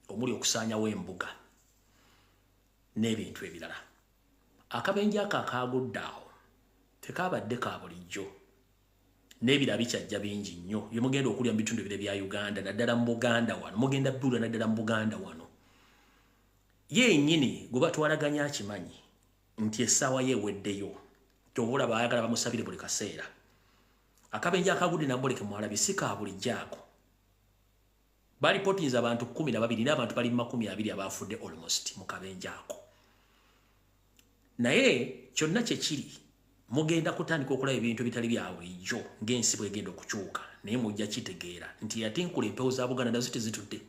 omuli okusaanyawo embuga n'ebintu ebirala. Akabenje ako akagudde awo tekabadde ka bulijjo. N'ebira bikyajja bingi nnyo bye mugenda okulya mu bitundu ebire bya Uganda naddala mu Buganda wano mugenda bbula naddala mu Buganda wano. Yennyini gwe batwalaganya akimanyi nti essaawa ye eweddeyo tobola baayagala bamusabire buli kaseera. Akabenje akagudde Namboleke mwalabye si ka bulijjo ako. Balipotinza abantu 12 n'abantu bali 20 abafudde almost mu kabenje ako. Naye kyonna kye kiri mugenda kutandika okulaba ebintu bitali bya bulijjo ng'ensi bw'egenda okukyuka naye mujja kitegeera nti eyatinkula empewo za Buganda nazo tezitudde.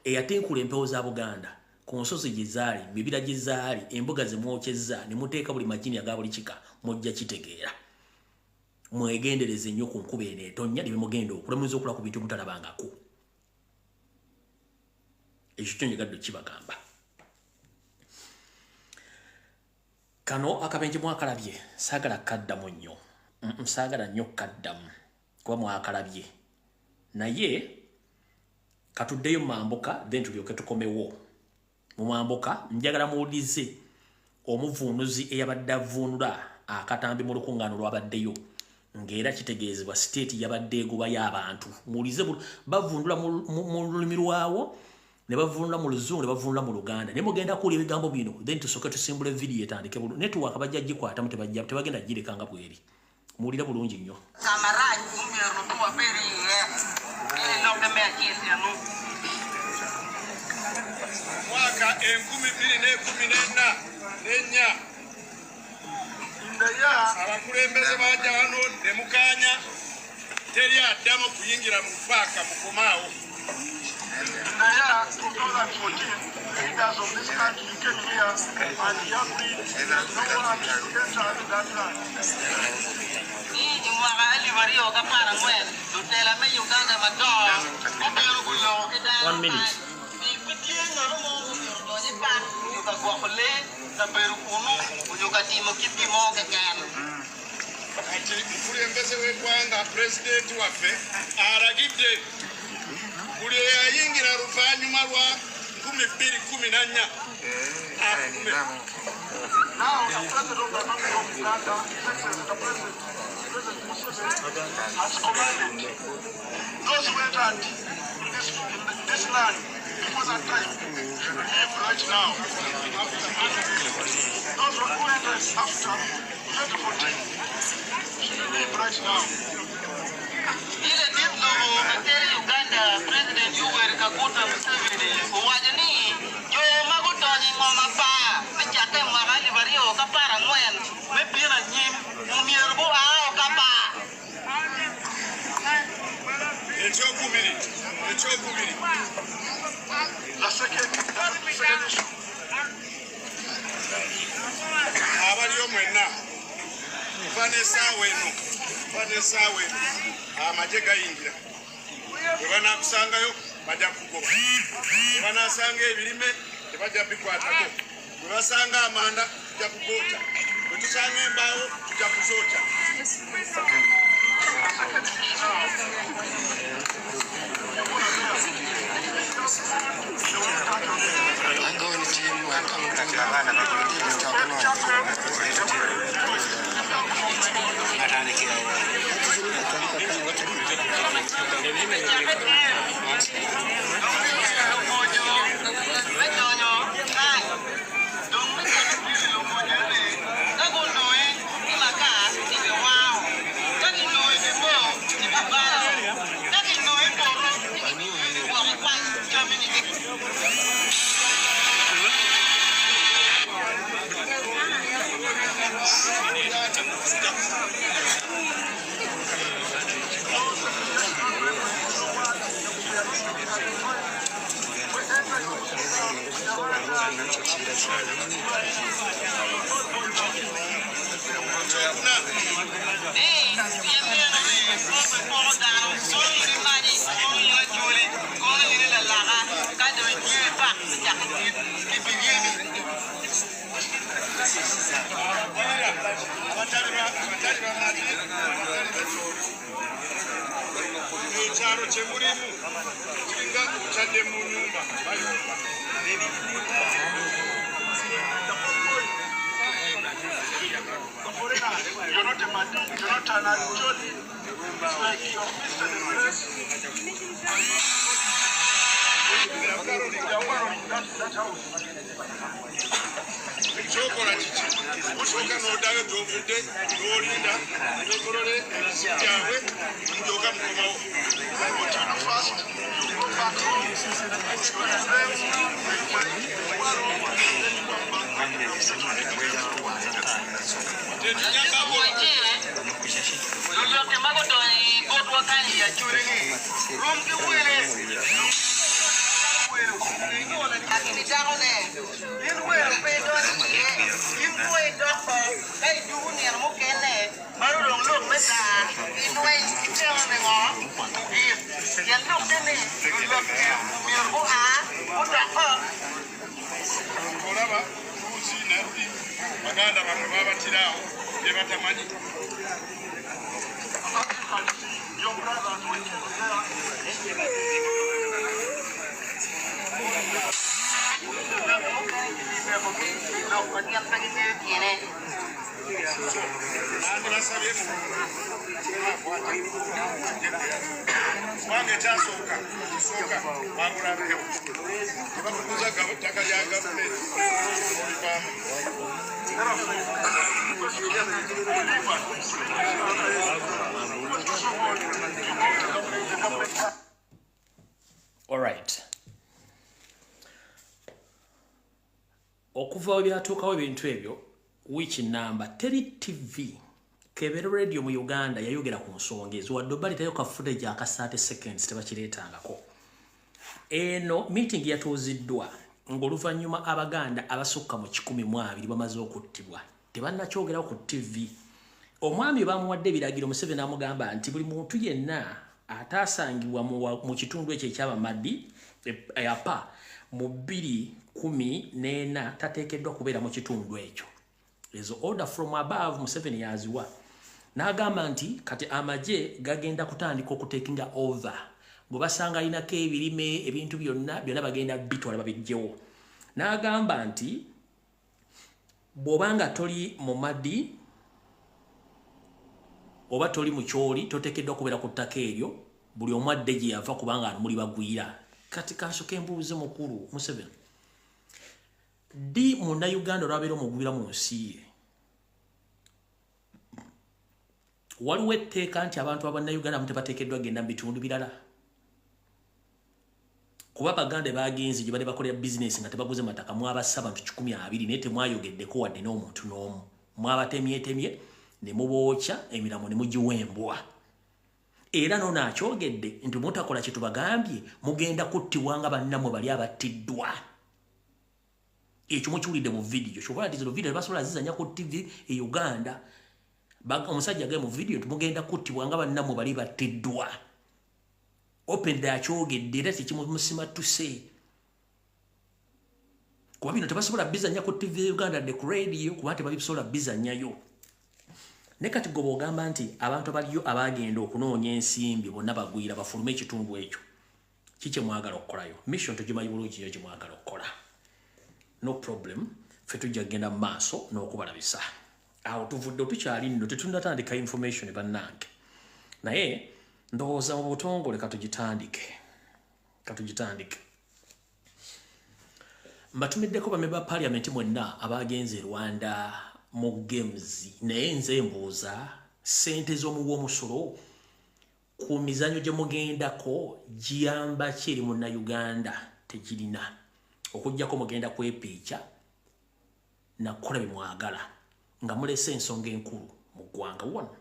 Eyatinkula empewo za Buganda ku nsozi gye zaali mibira gye zaali embuga ze mwokyezza ne muteeka buli majini aga buli kika mujja kitegeera. Mwegendereze nnyo ku nkuba eno etonnya ne bimugenda okulamuza okula ku bintu mutalabangako. Ekyo kyo njegadde kibagamba. Kano akabenje mwakalabye saagala kaddamu nnyo. Saagala nnyo kaddamu kuba mwakalabye. Naye katuddeyo mu mambuka then tulyoke tukomewo. Mu mambuka njagala muwulize omuvuunuzi eyabadde avvuunula akatambi mu lukuŋŋaano lwabaddeyo ng'era kitegeezebwa state yabadde egoba y'abantu. Muwulize bavuunula mu lulimi lwawo ne bavuunula mu Luzungu ne bavuunula mu Luganda. Ne mugenda kuwulira ebigambo bino then tusooke tusimbule vidiyo etandike bulungi. Network bajja gikwatamu tebagenda girekanga bweri. Muwulire bulungi nnyo. Mwaka 2014 abakulembeze bajja wano ne mukanya teri addamu kuyingira mu paaka mukomaawo. Leaders of this country came here and he agreed no one should enter that land. One minute. Ati mukulembeze w'eggwanga pulezidenti waffe alagidde buli eyayingira luvannyuma lwa 2014 akume. Now the president of the Republic of Uganda, the president Museveni, has commanded those who entered this land before that time should leave right now. Those who entered after 2014 should leave right now. Ile diplo materi Uganda President Yoweri Kaguta Museveni wajani yo magutoni ngoma pa mechate magali bario kapara ngwen mepira nyim mumierbo ao kapa Ekyokubiri The second issue. abaliyo mwenna vanesaawe amagye gayingira bwe banakusangayo bajja kugoba bwe banasanga ebirime tebajja bikwatako bwe basanga amanda tujja kugoota bwe tusanga embaawo tujja kuzookya. Ekyalo kye mulimu kiringa kyadde mu nnyumba bayomba. You're not a man, you're not an actually. It's like your fist in the place. That house. Ekyokola kiki osooka n'oddayo gy'ovudde n'olinda n'ogolole ebisi byabwe mulyoka mukomawo. Olaba luusi nabbi baganda bamwe babatirawo bye batamanyi. Your brothers went Wange kyasooka bagulabeyo tebakuguza ttaka lya gavumenti olivaamu. All right. Okuva we byatuukawo ebintu ebyo which number Teri TV Kebere radio mu Uganda yayogera ku nsonga ezo wadde bali tayo ka footage aka 30 seconds tebakireetangako. Eno meeting yatuuziddwa ng'oluvannyuma Abaganda abasukka mu 120 bamaze okuttibwa tebannakyogera ku TV. Omwami bamuwadde ebiragiro Museveni amugamba nti buli muntu yenna ataasangibwa mu kitundu ekyo eky'Abamadi apa mu 2014 tateekeddwa kubeera mu kitundu ekyo. Ezo order from above Museveni yaziwa. N'agamba nti kati amagye gagenda kutandika okutekinga over. Bwe basanga alinako ebirime ebintu byonna bagenda bitwala babijjewo. N'agamba nti bw'obanga toli mu Madi oba toli mu Kyoli toteekeddwa kubeera ku ttaka eryo buli omu adde gye yava kubanga muli bagwira. Kati kansoke mbuuze mukulu Museveni. Di Munnayuganda olwabeera omugwira mu nsi ye. Waliwo etteeka nti abantu Abannayuganda tebateekeddwa genda mu bitundu birala. Kuba Abaganda bagenzi gye bali bakolera bizinesi nga tebaguze mataka mwabassa abantu 120 naye temwayogeddeko wadde n'omuntu n'omu. Mwabatemyetemye ne mubookya emiramo ne mugiwembwa. Era nono akyogedde nti mutakola kye tubagambye mugenda kuttibwa nga bannammwe bali abattiddwa. Ekyo mukiwulidde mu video. Kyokubala nti zino video basobola zizanya ku TV e Uganda. Omusajja agaye mu video nti mugenda kuttibwa nga bannammwe bali battiddwa. Open da akyogedde era tekimusimatuse. Kuba bino tebasobola bizanya ku TV Uganda de ku radio kuba tebabisobola bizanyayo. Ne kati gobo ogamba nti abantu abaliyo abagenda okunoonya ensimbi bonna bagwira bafulume ekitundu ekyo. Kiki mwagala okukolayo? Mission tugimanyi bulungi gye mwagala okukola. No problem. Ffe tujja kugenda mu maaso n'okubalabisa. Awo tuvudde tukyali nno tetunnatandika information bannange. Naye ndowooza mu butongole katugitandike. Mbatumiddeko bamemba ba parliament mwenna abagenze Rwanda mu games naye nze mbuuza ssente z'omuwa omusolo ku mizanyo gye mugendako giyamba ki eri Munnayuganda tegirina okuggyako mugenda kwepiica nakukola bye mwagala nga mulese ensonga enkulu mu ggwanga wano.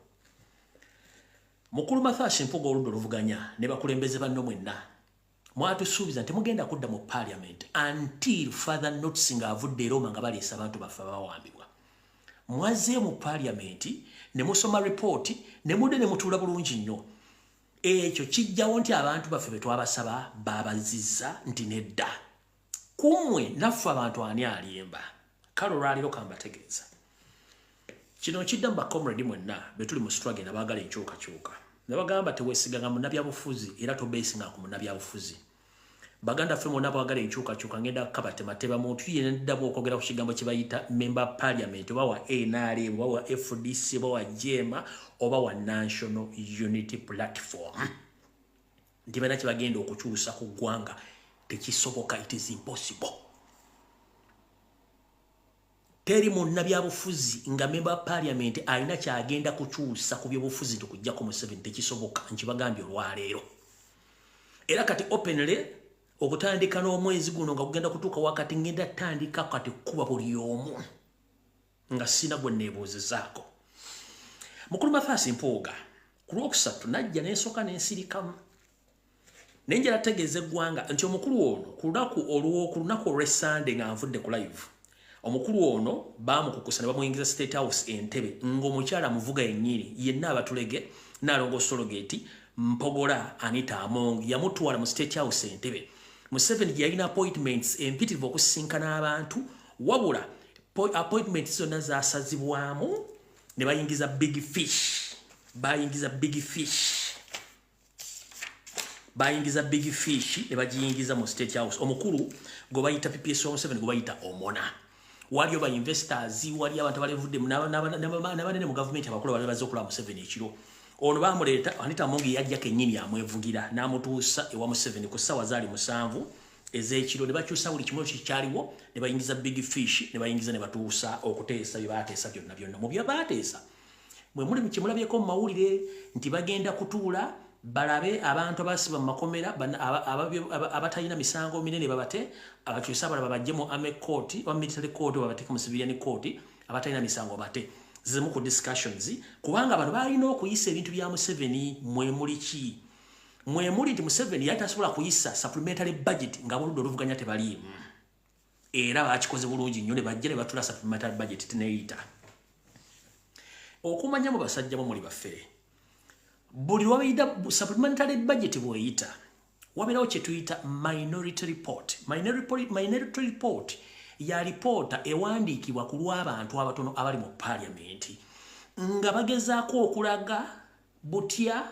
Mukulu Mathashi Mpuga oludda oluvuganya ne bakulembeze banno mwenna mwatusuubiza nti mugenda kudda mu parliament until further notice nga avudde Roma nga baleesa abantu baffe abawambibwa. Mwaze mu parliament ne musoma report ne mudde ne mutuula bulungi nnyo. Ekyo kijjawo nti abantu baffe be twabasaba baabazizza nti nedda. Kumwe naffe abantu ani alimba. Kale olwaliro kambategeeza. Kino kidda mba comrade mwenna be tuli mu struggle n'abaagala enkyukakyuka. Ne bagamba teweesiganga munnabyabufuzi era tobeesinga ku munnabyabufuzi. Baganda ffe mwonna baagala enkyukakyuka ngenda kabatemateba muntu yeneddamu okwogera ku kigambo kye bayita member parliament oba wa NRM oba wa FDC oba wa JEMA oba wa National Unity Platform. Nti bana kye bagenda okukyusa ku ggwanga tekisoboka, it is impossible. Teri munnabyabufuzi nga member parliament alina kyagenda kukyusa ku byobufuzi tukujjako Museveni tekisoboka nkibagambye olwaleero. Era kati openly okutandika n'omwezi guno nga kugenda kutuuka wakati ngenda tandika kati kuba buli omu nga sina gwe neebuuzizaako. Mukulu Mathashi Mpuuga ku Lwokusatu najja n'ensooka n'ensirikamu nenjala tegeeza eggwanga nti omukulu ono ku lunaku olw'Essande nga nvudde ku live omukulu ono baamukukusa ne bamuyingiza State House Entebbe ng'omukyala amuvuga ennyiri yenna abatulege Nalongo Sologeti Mpogola Anita Among yamutwala mu State House Entebbe. Museveni yalina appointments empitirivu okusinkana abantu wabula appointments zonna zaasazibwamu ne bayingiza big fish ne bagiyingiza mu State House. Omukulu gwe bayita PPS wa Museveni gwe bayita Omona. Waliyo ba investors wali abantu abalevudde n'abanene mu government abakulu bali bazze okulaba Museveni ekiro. Ono bamuleeta Anita Amongi yajja kennyini amwevugira n'amutuusa ewa Museveni ku ssaawa zaali 7 ez'ekiro ne bakyusa buli kimu kikyaliwo ne bayingiza big fish ne bayingiza ne batuusa okuteesa bye baateesa byonna mu bye baateesa. Mwe muli kimulabyeko mu mawulire nti bagenda kutuula balabe abantu abasiba mu makomera abatalina misango minene babate abakyusa abalaba bajje mu Army Court wa military court babateeka mu civilian court abatalina misango bate zemu ku discussions kubanga abantu balina okuyisa ebintu bya Museveni mwemuli ki mwemuli nti Museveni yatasobola kuyisa supplementary budget nga buludde oluvuganya tebaliimu era bakikoze bulungi nnyo ne bajja ne batula supplementary budget teneeyita okumanya mu basajja bo muli baffere buli lwabeeyita supplementary budget bweyita wabeerawo kye tuyita minority report minority report ya lipoota ewandiikibwa ku lw'abantu abatono abali mu parliament nga bagezaako okulaga butya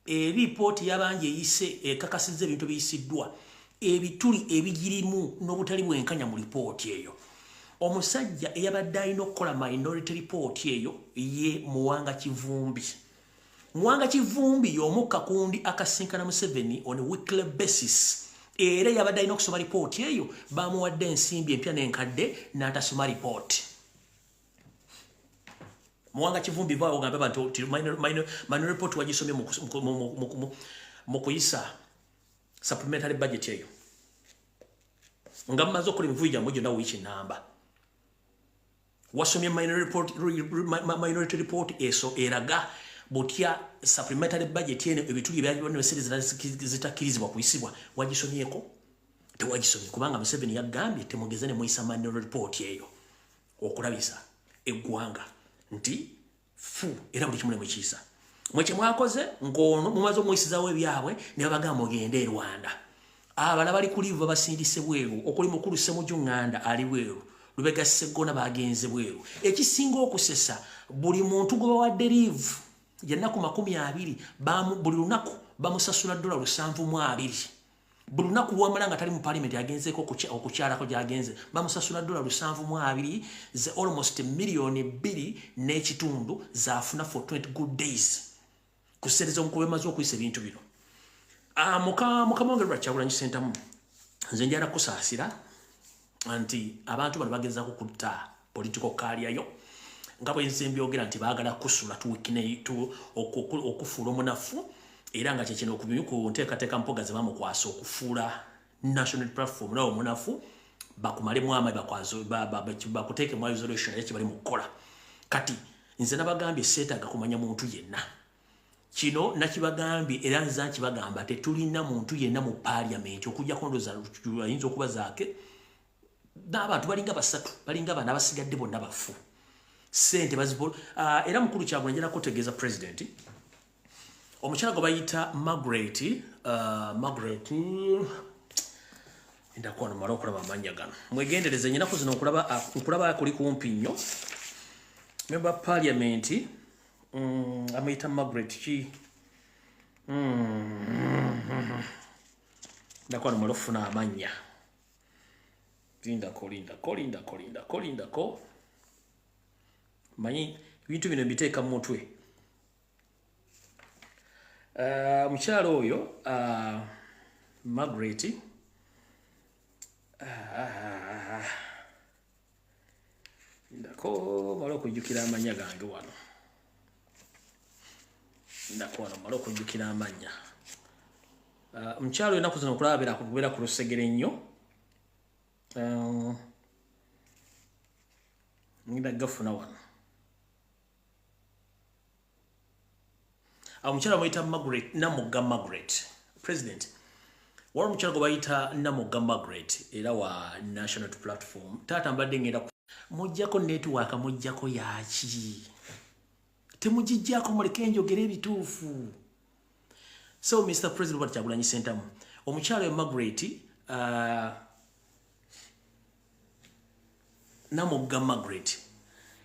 ripooti y'abangi eyise ekakasizza ebintu biyisiddwa ebituli ebigirimu n'obutali bwenkanya mu lipooti eyo omusajja eyabadde alina okukola minority report eyo ye Muwanga Kivumbi y'omu kakundi akasinkana Museveni on a weekly basis era yabadde alina okusoma lipooti eyo bamuwadde ensimbi empya n'enkadde n'atasoma lipooti Muwanga Kivumbi vaawo ogambe abantu nti minor report wagisomye mu kuyisa supplementary budget eyo nga mumaze okukola emivuyo gyammwe gyonna wiiki namba wasomye minority report eso eraga butya supplementary budget eno ebituli ebyaliwanebesere zitakkirizibwa kuyisibwa wagisomyeko tewagisomye kubanga Museveni yagambye temugeze ne muyisa minority report eyo okulabisa eggwanga nti fu era buli kimu ne mukiisa mwekye mwakoze ng'ono mumaze omuyisizaawo ebyabwe ne babagamba ogende e Rwanda abala bali ku livu babasindise bweru okuli mukulu Ssemujju Nganda ali bweru Lubega Sseggona bagenze bweru ekisinga okusesa buli muntu gwe bawadde livu yennaku 20 buli lunaku bamusasula $720 buli lunaku lwamala nga tali mu parliament yagenzeeko okukyalako gyagenze bamusasula $720 ze almost $2.5 zaafuna for 20 good days kusereza omukulu emaze okuyisa ebintu bino mukamwongerwa Kyagulanyi Ssentamu nze njala kusaasira anti abantu bano bagezaako kutta political career yo nga bwenze mbyogera nti baagala kusula okufuula omunafu era nga kyekino ku nteekateeka mpoga ze bamukwasa okufuula national platform nawo omunafu bakumalemu amaanyi bakuteekemu isolation ekyo bali mu kukola kati nze nabagambye seetaaga kumanya muntu yenna kino nakibagambye era nza nkibagamba tetulina muntu yenna mu parliament okujjako ndoza ayinza okuba zaake n'abantu balinga basatu balinga bana abasigadde bonna bafu sente bazibolo era mukulu Kyagulanyi njala kutegeeza president omukyala gwe bayita Margaret ndakuwa nomala okulaba amannya gano mwegendereze ennaku zino nkulaba kuli kumpi nnyo member parliament amuyita Margaret ki ndakuwa nomala okufuna amannya lindako manyi ebintu bino mbiteeka mu mutwe omukyala oyo Margaret ndako mala okujjukira amanya gange wano mala okujjukira amanya omukyala oyo ennaku zino kubeera ku lusegere nnyo ngenda gafuna wano omukyala bayita Namugga Margaret president wali omukyala gwe bayita Namugga Margaret era wa national platform taata mbadde ngenda mujjako network mujjako yaki temugijjako muleke njogera ebituufu so Mr. President Robert Kyagulanyi Ssentamu omukyala we Margaret Namugga Margaret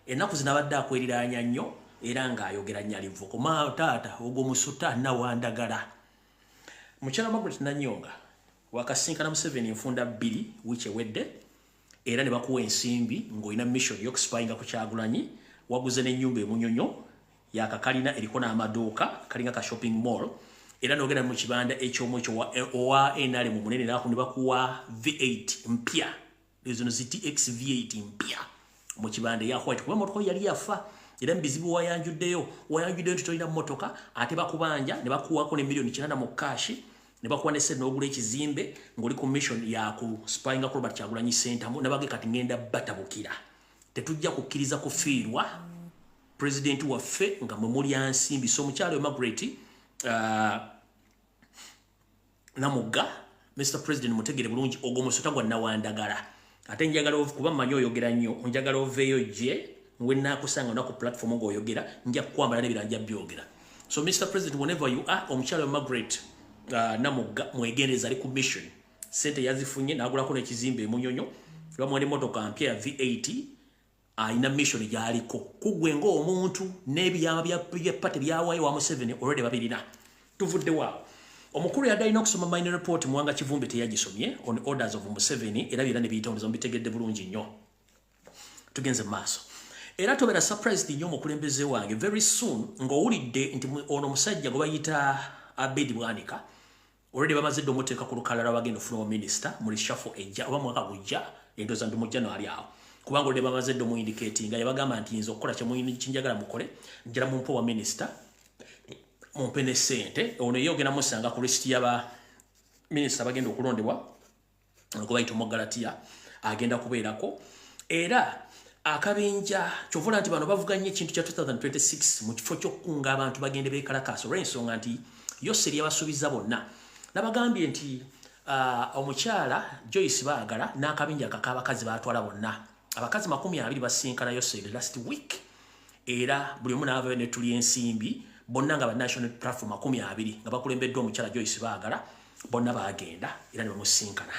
ennaku zinabadde akweriranya nnyo era ng'ayogera nnyalivu kuma taata ogwo musuta nawandagala mukyala Margaret Nanyonga wakasinkana Museveni enfunda 2 wiiki ewedde era ne bakuwa ensimbi ng'olina mission y'okuspayinga ku Kyagulanyi waguze n'ennyumba emunyonyo yakakalina eriko n'amaduuka kalinga ka shopping mall era n'ogenda mu kibanda ekyomu ekyo owa NRM mu munene naku ne bakuwa V8 mpya zino ZTX V8 mpya mu kibanda ya white kuba motoka yali yafa era mbizibu wayanjuddeyo tolina motoka ate bakubanja ne bakuwako ne million 900 mu cash ne bakuwa ne sente n'ogula ekizimbe ng'oli ku mission ya ku spyinga ku Robert Kyagulanyi Ssentamu nabage kati ngenda batabukira tetujja kukkiriza kufiirwa president waffe nga mwe muli ansimbi so mukyalo Margaret Namugga Mr President mutegere bulungi ogomusota gwa nawandagala ate njagala kuba manyo oyogera nnyo njagala oveeyo je wenna kusanga na ku platform ngo oyogera nja kwambala ne biranja byogera so Mr President whenever you are omukyalo Margaret Namugga mwegendereza ali ku mission sente yazifunye nagulako n'ekizimbe emunyonyo lwamwene motoka mpya ya V80 ina mission gyaliko kugwe ngo omuntu n'ebiyama bya pate byawayo wa Museveni already babirina tuvudde wao omukuru yadalina okusoma minor report muwanga Kivumbi teyagisomye on orders of Museveni era byera ne biyita omuzo mbitegedde bulungi nnyo tugenze maaso era tobera surprised nnyo omukulembeze wange very soon ng'owulidde nti ono musajja gwe bayita Abedi Bwanika already bamaze domoteeka ku lukalala bagenda ofuna minister muri shuffle ejja oba mwaka gujja endoza ndi mujja no ali awo kubanga already bamaze domo indicating nga yabagamba nti nzo okukola kye muyini kinjagala mukole njira mu mpo wa minister mumpene sente ono yogena musanga ku list yaba minister bagenda okulondebwa ngo bayita Mogalatia agenda kubeerako era akabinja kyovula nti bano bavuganye ekintu kya 2026 mu kifo ky'okukunga abantu bagende beekalakaasa olw'ensonga nti Yoseri yabasuubiza bonna nabagambye nti omukyala Joyce Baagala n'akabinja kakabakazi batwala bonna abakazi 20 basinkana Yoseri last week era buli omu n'ava ne tuli ensimbi bonna nga ba national platform 20 nga bakulembeddwa omukyala Joyce Baagala bonna baagenda era ne bamusinkana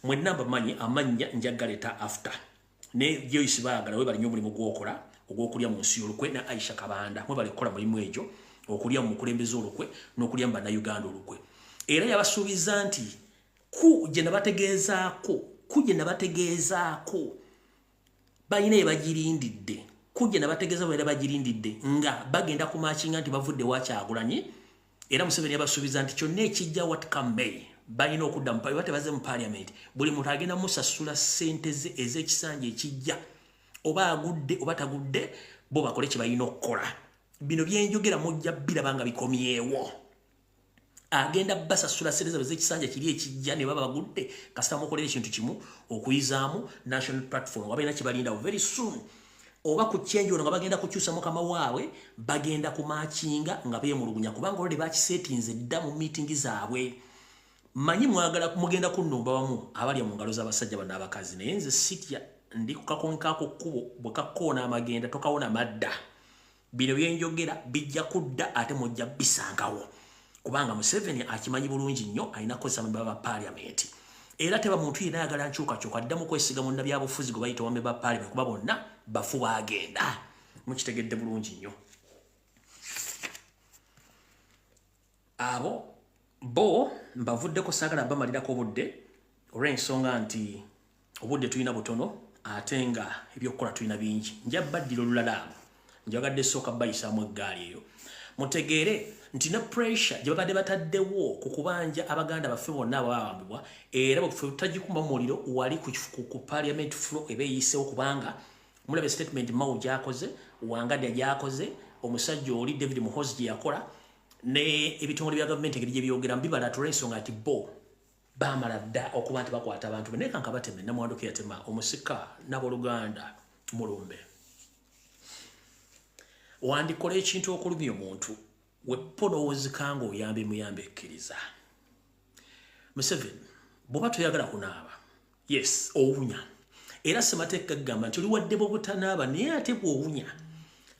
mwenna bamanyi amanya njagaleta after ne Joyce Baagala we bali nnyo mulimu gwokola ogw'okulya mu nsi y'olukwe na Aisha Kabanda mwe bali kukola mulimu egyo okulya mu mukulembeze olukwe n'okulya mu bannayuganda olukwe era yabasuubiza nti kuje nabategeezaako balina ebagirindidde kuje nabategeeza bwe bagirindidde nga bagenda kumachinga nti bavudde wakyagulanye era Museveni yabasuubiza nti kyonna ekijja what come may balina okudda mu bate baze mu parliament buli muntu agenda musasula ssente ze ez'ekisanja ekijja oba agudde oba tagudde bo bakole kye balina okukola bino byenjogera mujja birabanga bikomyewo agenda basasula ssente ez'ekisanja kiri ekijja ne baba bagudde kasita mukolera ekintu kimu okuyizaamu national platform wabalina kye balindawo very soon oba ku change ono nga bagenda kukyusa mukama waabwe bagenda kumachinga nga beemulugunya kubanga olwo bakisetinze dda mu meeting zaabwe manyi mwagala mugenda kunnumba wamu abalya mu ngalo z'abasajja bano abakazi naye nze sitya ndi kukakonkako kkubo bwe kakkoona amagenda tokawona madda bino byenjogera bijja kudda ate mujja bisangawo kubanga Museveni akimanyi bulungi nnyo alina kukozesa memba ba parliament era teba muntu yina ayagala nkyukakyuka addamu kwesiga mu nabyabufuzi gwe bayita wamemba parliament kuba bonna bafu baagenda mukitegedde bulungi nnyo abo bo mbavuddeko saagala bamalirako obudde olw'ensonga nti obudde tulina butono ate nga ebyokukola tulina bingi nja baddira olulala njagadde sooka bayisaamu eggaali eyo mutegeere nti ne pressure gye babadde bataddewo ku kubanja abaganda baffe bonna abawambibwa era bwe tutagikuma muliro wali ku parliament floor ebeeyiseewo kubanga mulabe statement Mao gyakoze Wangadya gyakoze omusajja oli David Muhoozi gye yakola ne ebitongole bya gavumenti engeri gye byogera mbibala tulensonga ati bo baamala dda okuba nti bakwata abantu be naye kankabateme namwanduka yatema omusika n'abooluganda mulumbe wandikola ekintu okulumya omuntu weponowoozika nga oyambe muyambe ekkiriza Museveni bw'oba toyagala kunaaba yes owunya era semateeka gagamba nti oli wadde bw'obutanaaba naye ate bw'owunya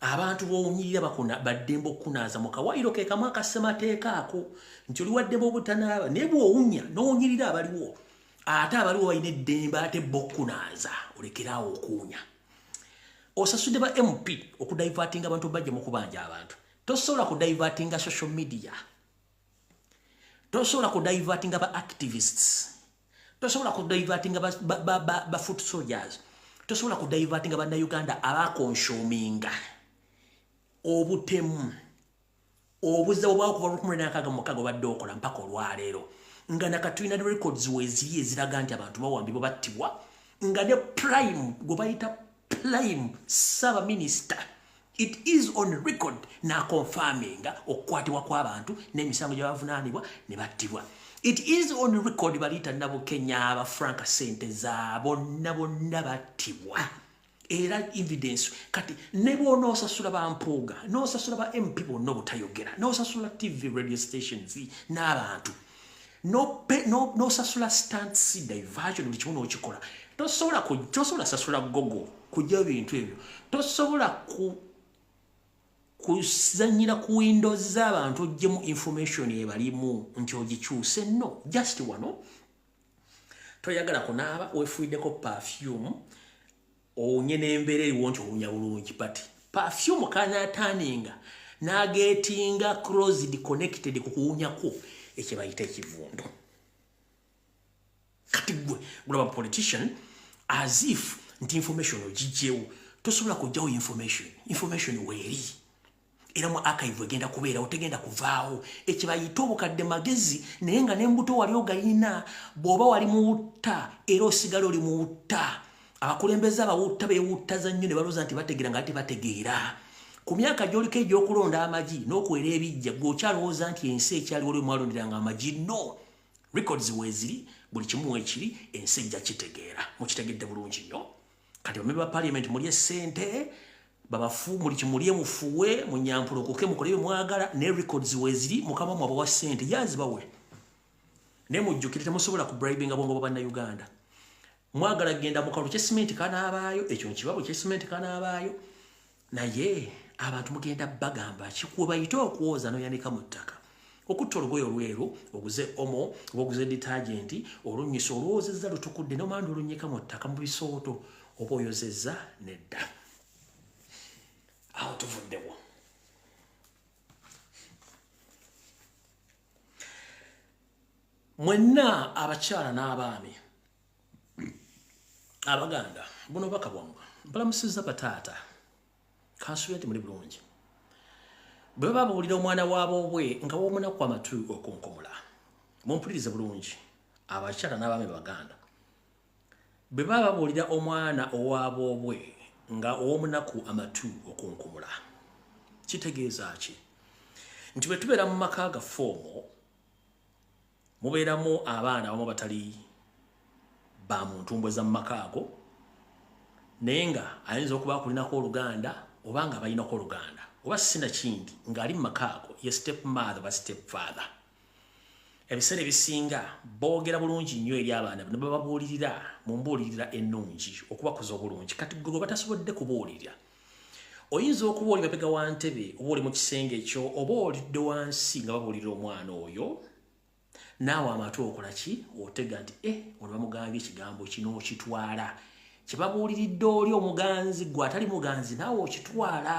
abantu b'owunyirira baddembe okukunaaza mu kawaayiro ke kamu akasemateeka ako nti oli wadde bw'obutanaaba naye bw'owunya n'owunyirira abaliwo ate abaliwo balina eddembe ate b'okkunaaza olekeraawo okuwunya osasudde ba MP okudaivatinga abantu bajja mu kubanja abantu tosobola kudaivatinga social media tosobola kudaivatinga ba activists tosobola kudaivatinga ba foot soldiers tosobola kudaivatinga ba Uganda abakonshominga obutemu obuze obwa kuva ku mulina kaga mukago badde okola mpaka olwaleero nga nakatwina records weziri eziraga nti abantu bawambibwa battibwa nga ne prime go bayita prime saba minister it is on record na confirming okukwatibwa kw'abantu n'emisango gye bavunaanibwa ne battibwa it is on record balita nabo Kenya aba Frank sente zaabo bonna battibwa era evidence kati ne bw'ona osasula bampuuga n'osasula ba MP bonna obutayogera n'osasula TV radio stations n'abantu n'osasula stunts diversion buli kimu n'okikola tosobola sasula gogo kujja bintu ebyo tosobola kuzanyira ku windows z'abantu ogyemu information ebalimu nti ogikyuse no just wano toyagala kunaaba wefuiddeko perfume onye n'embeera eriwo nti owunya bulungi but perfume kanataninga nagetinga closed connected kukuwunyako ekye bayita ekivundo kati gwe gulaba politician as if nti information ogijjewo tosobola kujjawo information weeri era mu archive egenda kubeera otegenda kuvaawo ekye bayita obukadde magezi naye nga n'embuto wali ogayina bw'oba wali mu wutta era osigala oli mu wutta abakulembeze abawutta beewuttaza nnyo ne balooza nti bategeera nga tebategeera ku myaka gy'oliko egy'okulonda amagi n'okwera ebijja gw'okyalowooza nti ensi ekyaliwo oli mwalonderanga amagi no records weeziri buli kimu ekiri ensi ejja kitegeera mukitegedde bulungi nnyo kati bamebe ba parliament mulye ssente babafu muli kimulye mufuwe munyampulokoke mukole bye mwagala ne records weeziri mukama mwabo wa ssente yazibawe ne mujjukire temusobola kubribinga bongo bannayuganda mwagala genda mukalu kyesimenti kanaabaayo ekyo nkibabo kyesimenti kanaabaayo naye abantu mugenda bagamba kikubayita okwoza noyanika mu ttaka okutta olugoye olweru oguze omo oguze detergent olunyisa olwozezza lutukudde nomandi olunyika mu ttaka mu bisooto oba oyozezza nedda awo tuvuddewo mwenna abakyala n'abaami abaganda buno baka bwamwe mbalamusiza bataata kansuubira nti muli bulungi bwe baba babuulira omwana waabo bwe nga w'omunaku amatu okunkumula mumpulirize bulungi abakyala n'abaami baganda bwe baba babuulira omwana owaabo bwe nga ow'omunaku amatu okunkumula kitegeeza ki nti bwe tubeera mu maka gaffe omwo mubeeramu abaana abamu batali ba muntu mbweza mu maka ago naye nga ayinza okuba akulinako oluganda oba nga balinako oluganda oba sina kindi ng'ali mu maka ago ye step mother ba step father ebiseera ebisinga boogera bulungi nnyo eri abaana ne bababuulirira mu mbuulirira ennungi okubakuza obulungi kati gwe batasobodde kubuulirira oyinza okuba oli mabega wa ntebe oba oli mu kisenge ekyo oba olidde wansi nga babuulirira omwana oyo naawe amatu okola ki otega nti ono bamugambye ekigambo kino okitwala kyebabuuliridde oli omuganzi gwe atali muganzi naawe okitwala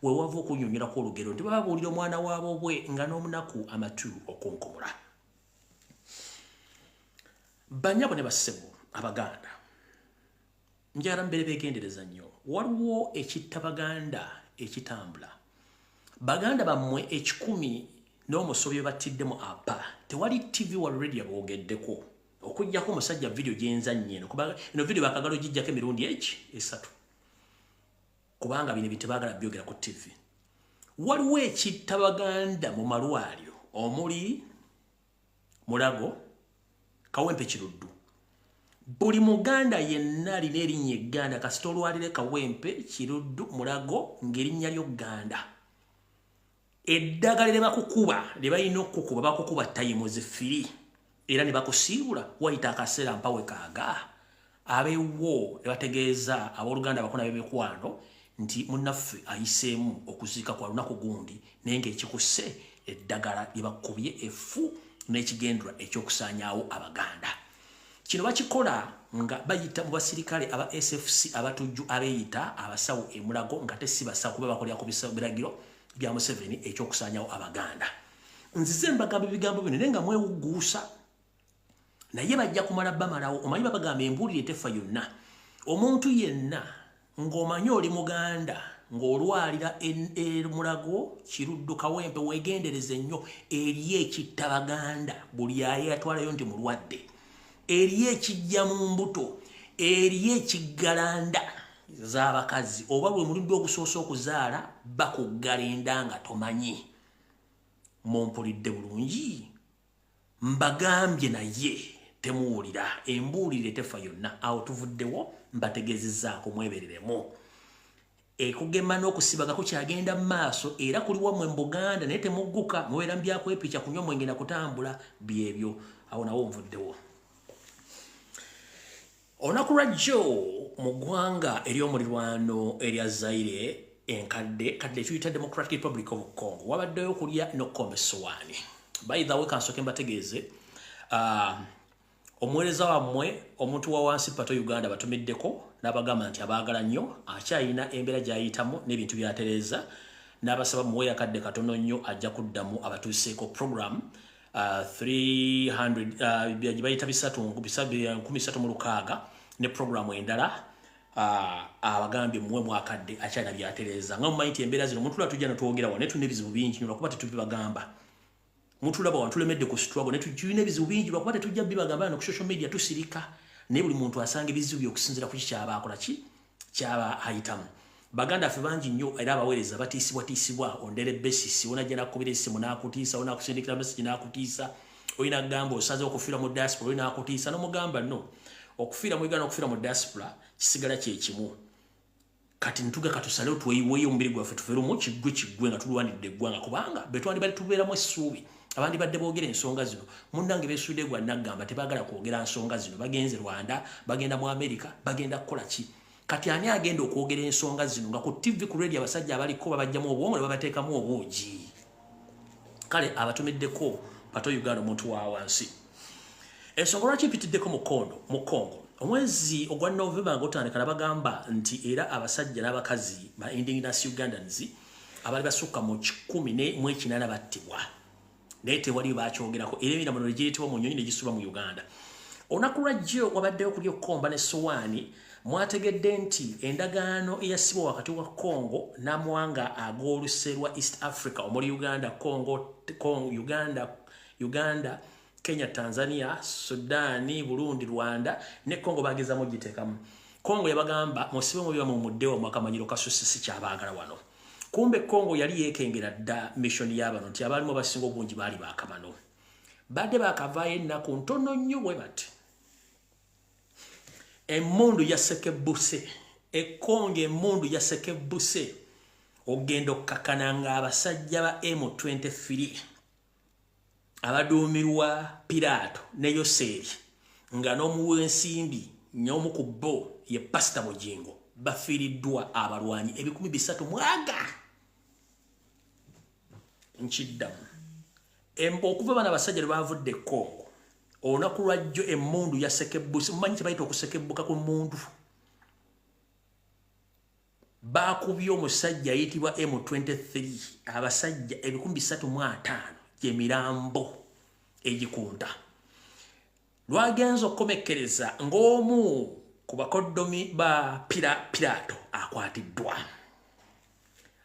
wewava okunyonyerako olugero nti bababuulira omwana waabo bwe nga n'omunaku amatu okunkumula banyabo ne bassebo abaganda njagala mbeere beegendereza nnyo waliwo ekitta baganda ekitambula baganda bammwe 10 n'omusobyo batiddemu apa tewali TV wa radio boogeddeko okujjako omusajja video gyenzannye eno kubanga eno video bakagalo gijjako emirundi esatu kubanga bino bitebagala byogera ku TV waliwo ekitta baganda mu malwaliro omuli Mulago Kawempe Kiruddu buli muganda yenna alina erinnya egganda kasita olwalire Kawempe Kiruddu Mulago ng'erinnya lyo gganda eddagala lye bakukuba lye balina okukuba bakukuba tayimu zifiri era ne bakusiibula wayita akaseera mpawe kaaga abeewo ne bategeeza abooluganda bakona b'ebikwano nti munnaffe ayiseemu okuziika kwa lunaku gundi naye ng'ekikusse eddagala lye bakubye effu n'ekigendera ekyokusaanyaawo abaganda kino bakikola nga bayita mu basirikale aba SFC abatujju abeeyita abasawo e Mulago nga tesi basawo kuba bakolera ku biragiro bya Museveni ekyokusaanyaawo abaganda nzize mbagamba ebigambo bino naye nga mwewuguusa naye bajja kumala bamalawo omanyi babagamba embuulire tefa yonna omuntu yenna ng'omanyi oli muganda ng'olwalira Mulago Kiruddu Kawempe weegendereze nnyo eri ekitta baganda buli aye atwalayo nti mulwadde eri ekijja mu mbuto eri ekiggalanda z'abakazi oba lwe muludde ogusoose okuzaala bakuggala enda nga tomanyi mumpulidde bulungi mbagambye naye temuwulira embuulire tefa yonna awo tuvuddewo mbategeezezzaako mwebereremu ekugema n'okusibaga kukyagenda mu maaso era kuli wammwe mu Buganda naye temugguka mubeera mu byakwepica kunywa mwenge na kutambula byebyo awo nawo nvuddewo olunaku lwa jjo mu ggwanga ery'omulirwano erya Zaire enkadde tuyita Democratic Republic of Congo wabaddeyo okulya n'okkomba essowaani by the way kansooke mbategeeze omuweereza wammwe omuntu wa wansi pato Uganda batumiddeko n'abagamba nti abaagala nnyo akyayina embeera gy'ayitamu n'ebintu by'atereeza n'abasaba muwe akadde katono nnyo ajja kuddamu abatuuseeko program 300 gye bayita 336 ne programu endala abagambye muwe mwakadde akyayina by'atereeza nga mumanyi nti embeera zino omuntu lwatujja netwogerawo ne tulina ebizibu bingi nnyo lwakuba tetubibagamba mutulaba wantulemedde ku struggle netujulina ebizibu bingi lwakuba tetujja bibagamba no ku social media tusirika naye buli muntu asanga ebizibu by'okusinziira ku kikyaba akola kyaba ayitamu baganda ffe bangi nnyo era abaweereza batiisibwa ondere besisi onajja nakukubira essimu n'akutiisa onakusindikira message n'akutiisa olina kugamba osaze okufiira mu diaspora olina akutiisa n'omugamba no okufiira mu Uganda okufiira mu diaspora kisigala kyekimu kati ntuga katusalewo tweyiweeyo omubiri gwaffe tuferumu kiggwe nga tulwanidde eggwanga kubanga betwandi bali tubeeramu essuubi abandi badde boogera ensonga zino munnange beesuudde gwa naggamba tebaagala kwogera nsonga zino bagenze Rwanda bagenda mu Amerika bagenda kukola ki kati ani agenda okwogera ensonga zino nga ku TV ku radio abasajja abaliko babajjamu obwongo ne babateekamu obuugi kale abatumiddeko pato Uganda omuntu wa wansi ensonga lwaki mpitiddeko mu Congo omwezi ogwa November ng'otandika nabagamba nti era abasajja n'abakazi ba Indigenous Ugandans abali basukka mu 18 battibwa naye tewali bakyogerako era emiramo no giyitibwa mu nnyonyi ne gisuba mu Uganda olunaku lwa jjo wabaddeyo okulya okkomba n'essowaani mwategedde nti endagaano eyasibwa wakati wa Congo n'amawanga ag'oluse lwa East Africa omuli Uganda Uganda Kenya, Tanzania, Sudani, Burundi, Rwanda ne Congo bagezamo giteekamu Congo yabagamba musibe mu byamu muddewo mwakamanyiro kasusse si kyabaagala wano kumbe Congo yali yeekengera dda mission y'abano nti abalimu basinga obungi baali bakamano badde bakavaayo ennaku ntono nnyo bwe bati emmundu yasekebuse ekonge emmundu yasekebuse ogenda okkakananga abasajja ba M23 abaduumirwa Pirato ne Yoseri nga n'omuwa ensimbi nyomu ku bo ye Pastor Mujingo bafiiriddwa abalwanyi 300 mwaga nchiddamu okuva bana abasajja bavudde Congo olunaku lwa jjo emmundu yasekebbusi mumanyi kye bayita okusekebbuka ku mmundu bakubye omusajja ayitibwa M23 abasajja 305 gyemirambo egikunta lwagenza okukomekkereza ng'omu ku bakoddomi ba Pirato akwatiddwa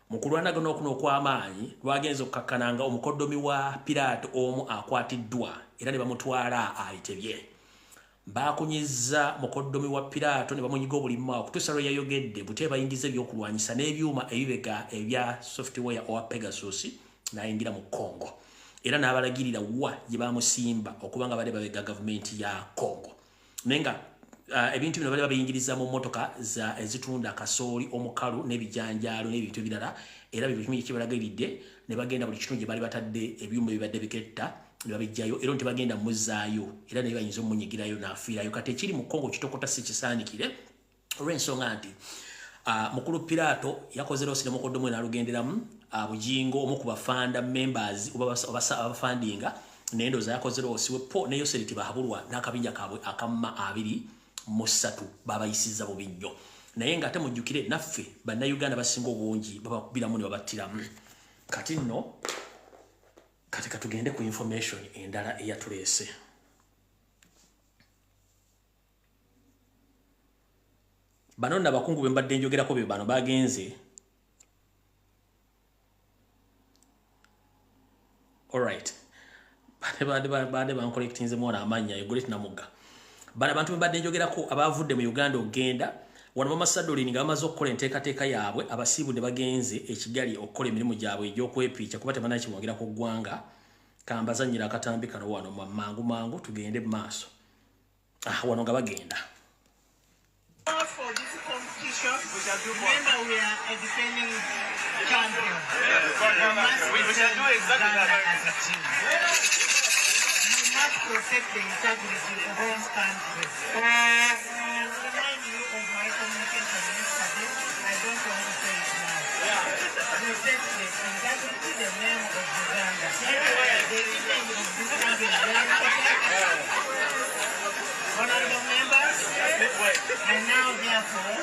mu kulwanagana okuno okw'amaanyi lwagenza okukakkananga omukoddomi wa Pirato omu akwatiddwa era ne bamutwala ayitebye bakunyizza mukoddomi wa Pirato ne bamunyiga obulimu awo kutuusa lwe yayogedde bute bayingiza ebyokulwanyisa n'ebyuma ebibega ebya software owa Pegasus n'ayingira mu Congo era n'abalagirira wa gye bamusimba okuba nga bali babega gavumenti ya Congo nenga ebintu bino bali babiyingiriza mu motoka ezitunda kasooli omukalu n'ebijanjaalo n'ebintu ebirala era bibyo kimu kibalagiridde ne bagenda buli kitundu gye bali batadde ebyuma bibadde biketta ne babijjayo era nti bagenda muzaayo era ne bayinza omunyigirayo n'afiirayo kati ekiri mu Congo kitokota si kisaanikire olw'ensonga nti mukulu Pirato yakoze loosi ne mukoddomu n'alugenderamu Bujingo omu ku bafanda members abafandinga n'endooza yakoze loosi wepo ne Yoseri tibahabulwa n'akabinja kaabwe akamma 23 babayisiza bubi nnyo naye nga ate mujjukire naffe bannayuganda basinga obungi babakubiramu ne babattiramu kati nno kati katugende ku information endala eyatuleese bano nabakungu be mbadde njogerako be bano bagenze alright bade bankolektinze mwana amanya yogolet namugga bana bantu mbadde njogerako abavudde mu Uganda ogenda wana mama Sadolini nga bamaze okukola enteekateeka yaabwe abasiibu ne bagenze ekigali okukola emirimu gyabwe egy'okwepiica kuba tebanaki kimwogera ku ggwanga kambazannyira akatambi kano wano mangu tugende mu maaso wano nga bagenda. For this competition, remember we are a defending champion. We shall do exactly that as a team. You must protect the integrity of this country. And remind you of my communication yesterday. I don't want to say it now. Protect the integrity, the name of Uganda. The image of this country is very important. Honorable members, and now therefore,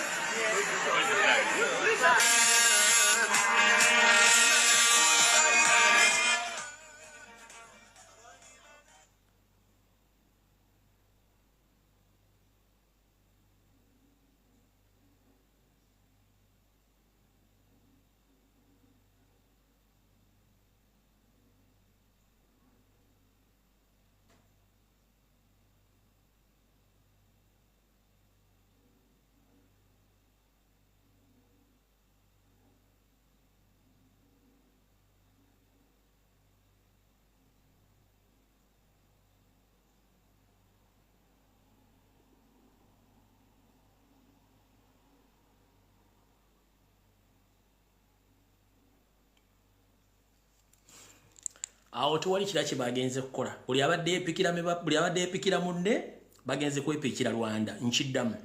Awo tuwali kira kye bagenze kukola. Buli abadde epikira munne bagenze kwepikira Rwanda nkiddamu.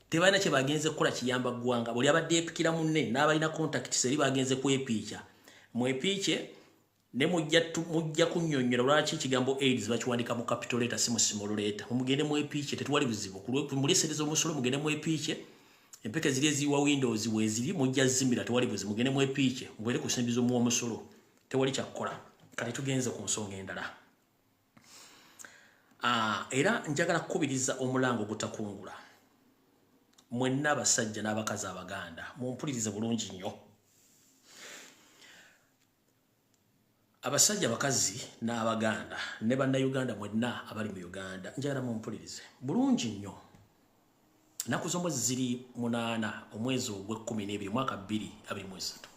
Tebalina kye bagenze kukola kiyamba ggwanga. Buli abadde epikira munne n'abalina contact seri bagenze kwepiikya. Mwepiike ne mujja kunnyonnyola lwaki kigambo AIDS bakiwandika mu capital letter si mu small letter. Mugende mwepiike tetuwali buzibu. Mulisereza omusolo mugende mwepiike. Empeke ziri eziwa Windows weziri mujja zimira tewali buzibu. Mugende mwepiike. Mugende kusimbiza mu omusolo. Tewali kyakukola. Kati tugenze ku nsonga endala. Era njagala kukubiriza omulango gutakungula. Mwenna abasajja n'abakazi Abaganda mumpulirize bulungi nnyo. Abasajja abakazi n'Abaganda ne bannayuganda mwenna abali mu Uganda njagala mumpulirize bulungi nnyo. Naku z'omwezi ziri 8 omwezi ogw'Ekkumi mwaka 2023.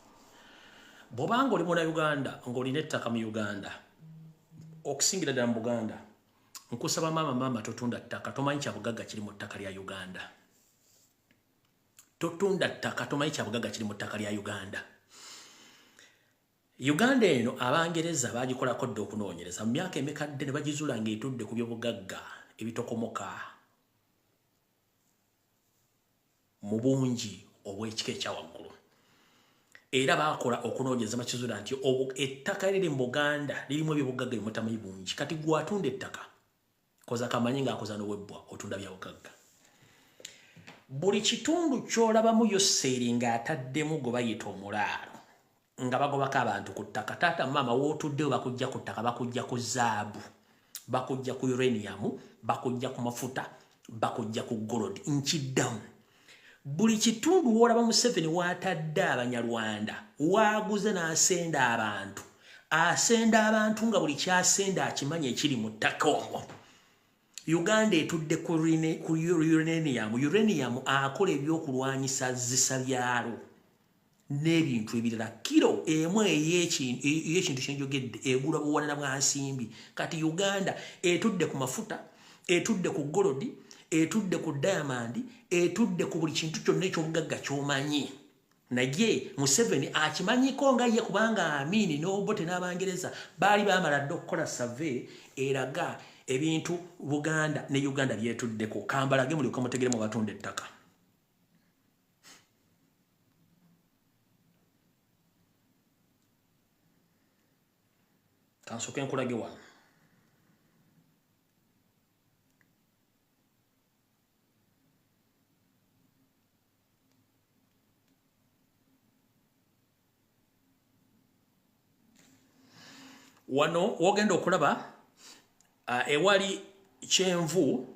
Bw'obanga oli muna Uganda ng'olina ettaka mu Uganda okusingira ddala mu Buganda nkusaba maama totunda ttaka tomanyi kyabugagga kiri mu ttaka lya Uganda. Totunda ttaka tomanyi kyabugagga kiri mu ttaka lya Uganda. Uganda eno Abangereza bagikolako dda okunoonyereza mu myaka emikadde ne bagizuula ng'etudde ku by'obugagga ebitokomoka mu bungi obw'ekika ekya waggulu. Era bakola okunoonyereza bakizuula nti ettaka eriri mu Buganda lirimu ebyobugagga ebimutamanyi bungi. Kati gwe atunda ettaka koza kamanyi ng'akoza n'owebbwa otunda bya bugagga. Buli kitundu ky'olabamu Yoseri ng'ataddemu gwe bayita omulaalo nga bagobako abantu ku ttaka. Taata maama wootuddewo bakujja ku ttaka bakujja ku zaabu bakujja ku uranium bakujja ku mafuta bakujja ku gold nkiddamu. Buli kitundu w'olaba Museveni w'atadde Abanyarwanda waaguze n'asenda abantu. Asenda abantu nga buli kyasenda akimanyi ekiri mu ttaka omwo. Uganda etudde ku uranium. Uranium akola ebyokulwanyisa zisa byalo n'ebintu ebirala. Kiro emu ey'ekintu kyenjogedde egula buwanana bwa nsimbi. Kati Uganda etudde ku mafuta, etudde ku golodi, etudde ku diamond, etudde ku buli kintu kyonna eky'obugagga ky'omanyi. Naye Museveni akimanyiko nga ye kubanga Amini n'Obote n'Abangereza baali bamala dda okukola survey eraga ebintu Buganda ne Uganda byetuddeko. Kambalage mulyoka mutegere mu batunda ettaka. Kansoke nkulage wano. Wano wogenda okulaba ewali kyenvu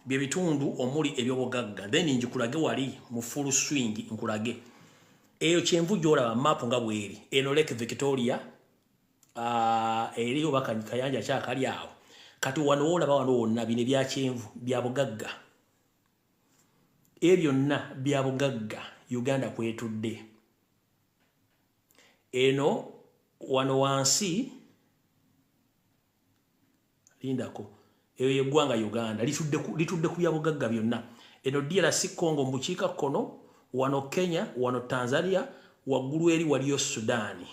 bye bitundu omuli ebyobugagga. Then njikulage wali mu full swing nkulage. Eyo kyenvu gy'olaba map nga bweri. Eno Lake Victoria eriyo bakayanja kyakali awo. Kati wano wolaba wano wonna bino bya kyenvu bya bugagga. Ebyonna bya bugagga Uganda kwetudde. Eno wano wansi lindako eyo yeggwanga Uganda litudde ku byabugagga byonna. Eno DRC Congo mu bukiikakkono, wano Kenya, wano Tanzania, waggulu eri waliyo Sudan.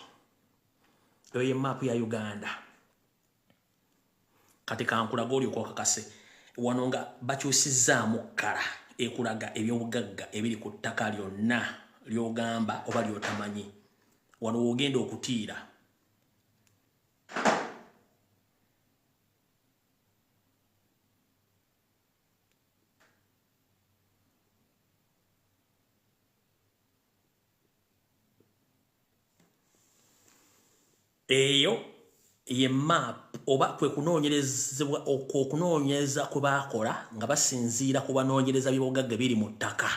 Eyo ye map ya Uganda. Kati kankulaga oli okwakakase wano nga bakyusizaamu kkala ekulaga ebyobugagga ebiri ku ttaka lyonna ly'ogamba oba lyotamanyi. Wano wogenda okutiira. Eyo ye map oba kwe kunoonyerezebwa okunoonyeza kwe baakola nga basinziira ku banoonyereza by'obugagga biri mu ttaka.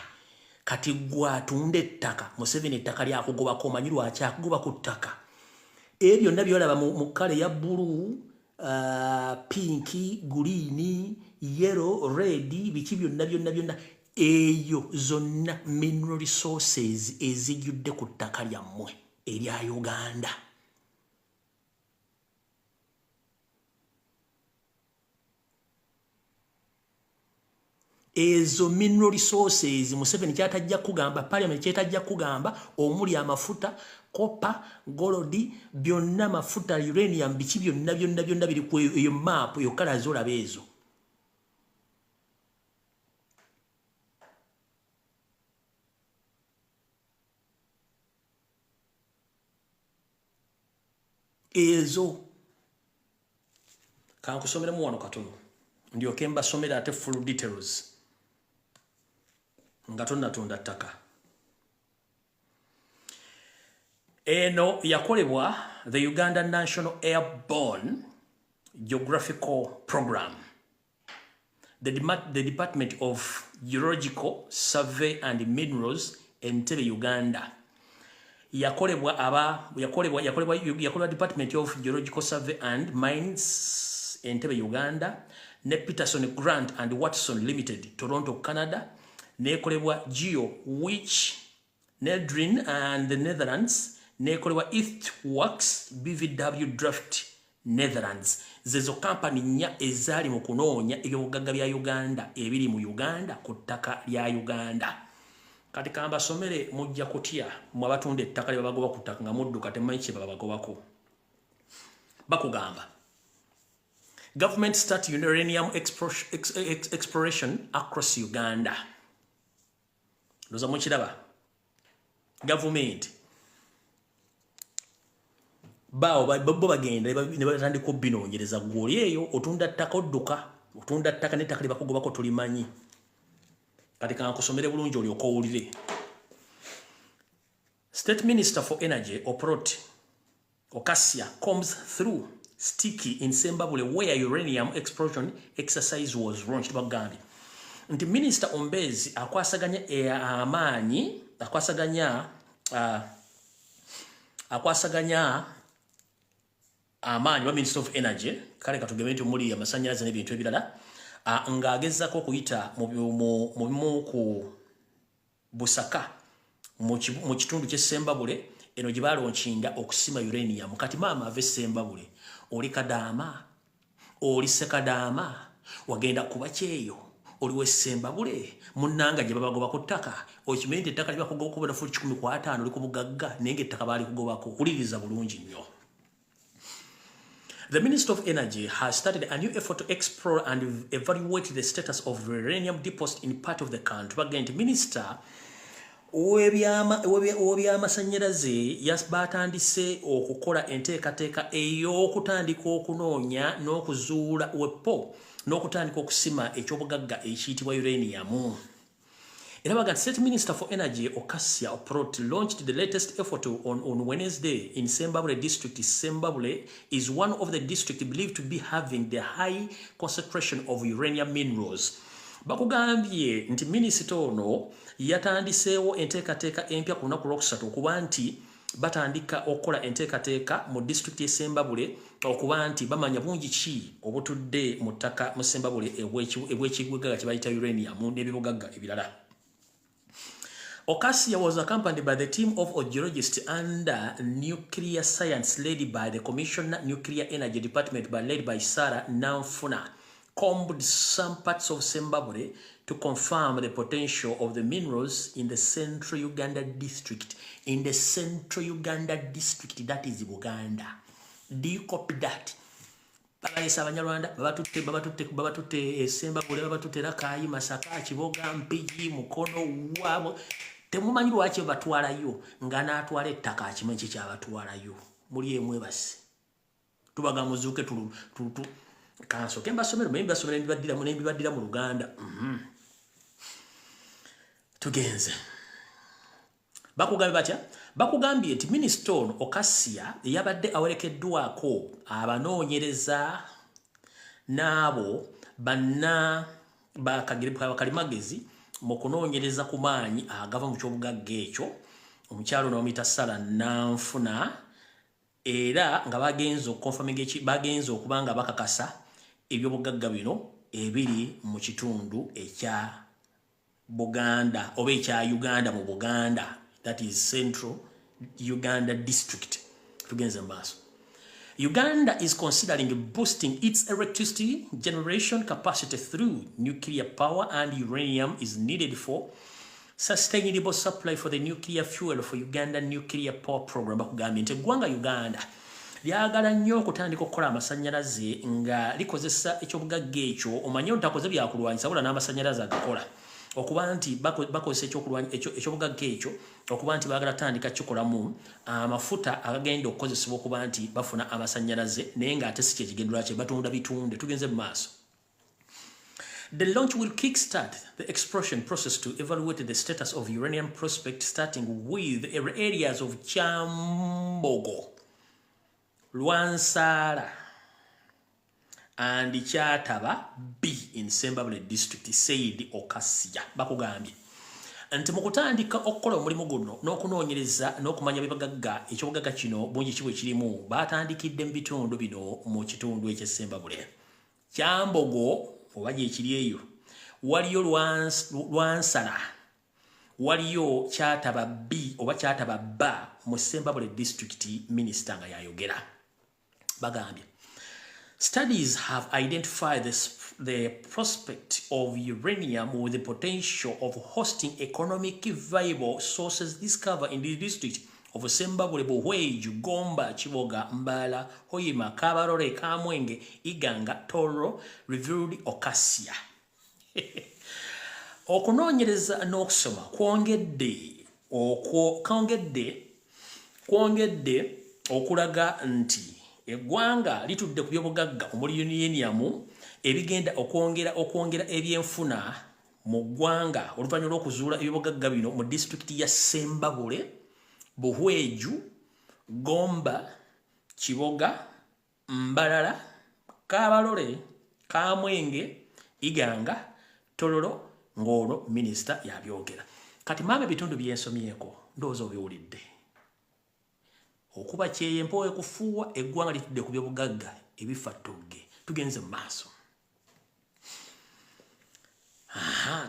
Kati gwatunda ettaka Museveni ettaka lyakugobako omanyi lwaki akugoba ku ttaka. Ebyo byonna byolaba mu kkala eya bbulu, pinki, guliini, yellow, red, biki byonna eyo zonna mineral resources ezijjudde ku ttaka lyammwe erya Uganda. Ezo mineral resources Museveni kyatajja kugamba, parliament kyatajja kugamba omuli amafuta, copper, gold, byonna mafuta, uranium, biki byonna biri ku eyo map eyo kala zolaba ezo. Ezo kankusomeremu wano katono ndyoke mbasomera ate full details. Nga tonnatunda ttaka. Eno yakolebwa the Uganda National Airborne Geographical Program. The Department of Geological Survey and Minerals Entebbe Uganda. Yakolebwa Department of Geological Survey and Mines Entebbe Uganda. Ne Peterson Grant and Watson Limited, Toronto, Canada. Nekolebwa Geo Which Nedrin and the Netherlands. Nekolebwa Earthworks BVW Draft Netherlands. Zezo company nya ezali mu kunoonya ebyobugagga bya Uganda ebiri mu Uganda ku ttaka lya Uganda. Kati kamba somere mujja kutya mu abatunda ettaka lye babagoba ku ttaka nga mudduka temanyi kye babagobako. Bakugamba government start uranium exploration across Uganda. Loza mukiraba. Government bao bagenda ne batandika obbinoonyereza gwoli eyo otunda ttaka odduka. Otunda ttaka n'ettaka lye bakugobako tulimanyi. Kati kankusomere bulungi olyoka owulire. State Minister for Energy Oprot Okasia comes through Sticky in Zimbabwe where uranium explosion exercise was launched. Bagambi nti Minister Ombezi akwasaganya amaanyi amaanyi wa Minister of Energy kale katugebe nti muli amasanyalaze n'ebintu ebirala ng'agezako okuyita mu ku Busaka mu kitundu ky'e Zimbabwe eno gye balonkinga okusima uranium. Kati maama ave Zimbabwe oli Kadaama, oli Sekadaama, wagenda kuba kyeyo, oli we Zimbabwe, munnanga gye babagoba ku ttaka, okimanyi ettaka lye bakugoba kuba na futi 15 oli ku bugagga naye ng'ettaka baali kugobako. Kuliriza bulungi nnyo. The Minister of Energy has started a new effort to explore and evaluate the status of uranium deposits in part of the country. Bagenda Minister ow'ebyamasanyalaze batandise okukola enteekateeka ey'okutandika okunoonya n'okuzuula wepo n'okutandika okusima ekyobugagga ekiyitibwa uranium. Era baga State Minister for Energy Okasia Oprot launched the latest effort on Wednesday in Zimbabwe district. Zimbabwe is one of the districts believed to be having the high concentration of uranium minerals. Bakugambye nti minisita ono yatandiseewo enteekateeka empya ku lunaku lwokusatu okuba nti batandika okukola enteekateeka mu district y'e Zimbabwe okuba nti bamanya bungi ki obutudde mu ttaka mu Zimbabwe ebw'ekibugagga kye bayita uranium n'ebibugagga ebirala. Okasia was accompanied by the team of geologists under nuclear science led by the Commissioner Nuclear Energy Department led by Sarah Namfuna combed some parts of Zimbabwe to confirm the potential of the minerals in the central Uganda district. In the central Uganda district, that is Buganda. Do you copy that? Babayesa Abanyarwanda babatutte Zimbabwe babatutte Rakai Masaka Kiboga Mpigi Mukono wabo temumanyi lwaki batwalayo nga n'atwala ettaka akimanyi kyabatwalayo muli emwe basi tubaga muzuke kanso kemba somero mbibadira mu Luganda tugenze bakugambye batya bakugambye nti Minister Okasia yabadde awerekeddwako abanoonyereza n'abo banna bakalimagezi mu kunoonyereza ku maanyi agava mu kyobugagga ekyo omukyalo n'omuyita Sala Nanfuna era nga bagenza okuba nga bakakasa ebyobugagga bino ebiri mu kitundu ekya Buganda oba ekya Uganda mu Buganda, that is Central Uganda District. Tugenze maaso. Uganda is considering boosting its electricity generation capacity through nuclear power, and uranium is needed for sustainable supply for the nuclear fuel for Uganda nuclear power program. Bakugambye nti eggwanga Uganda lyagala nnyo okutandika okukola amasannyalaze nga likozesa ekyobugagga ekyo omanye ntakoze byakulwanyisa wala n'amasannyalaze agakola okuba nti bakozesa ekyobugagga ekyo okuba nti baagala tandika kikolamu amafuta agagenda okukozesebwa okuba nti bafuna amasannyalaze naye ng'ate si kyekigendera kye batunda bitunde. Tugenze mu maaso. The launch will kickstart the exploration process to evaluate the status of uranium prospect, starting with areas of Kyambogo, Lwansala, and Kyataba B in Zimbabwe district, said Okasia. Bakugambye nti mu kutandika okukola omulimu guno n'okunoonyereza n'okumanya bibagagga ekyobugagga kino bungi kibwe kirimu baatandikidde mu bitundu bino mu kitundu eky'e Zimbabwe. Kyambogo oba gyekiri eyo waliyo Lwansala, waliyo Kyataba B oba Kyataba B mu Zimbabwe district. Minister nga yayogera bagambye studies have identified the prospect of uranium with the potential of hosting economic viable sources discovered in the district of Zimbabwe, Buhweju, Gomba, Chiboga, Mbala, Hoima, Kabarore, Kamwenge, Iganga, Toro, revealed Okasia. Okunoonyereza n'okusoma kwongedde okulaga nti eggwanga litudde ku byobugagga omuli uranium ebigenda okwongera ebyenfuna mu ggwanga oluvannyuma lw'okuzuula ebyobugagga bino mu disitulikiti ya Zimbabwe, Buhweju, Gomba, Kiboga, Mbalala, Kabalole, Kamwenge, Iganga, Tororo, ng'olwo minisita yabyogera. Kati maama ebitundu byensomyeko ndowooza obiwulidde. Okuba kyeyempowe kufuuwa eggwanga litudde ku byobugagga ebifa tugge. Tugenze mu maaso.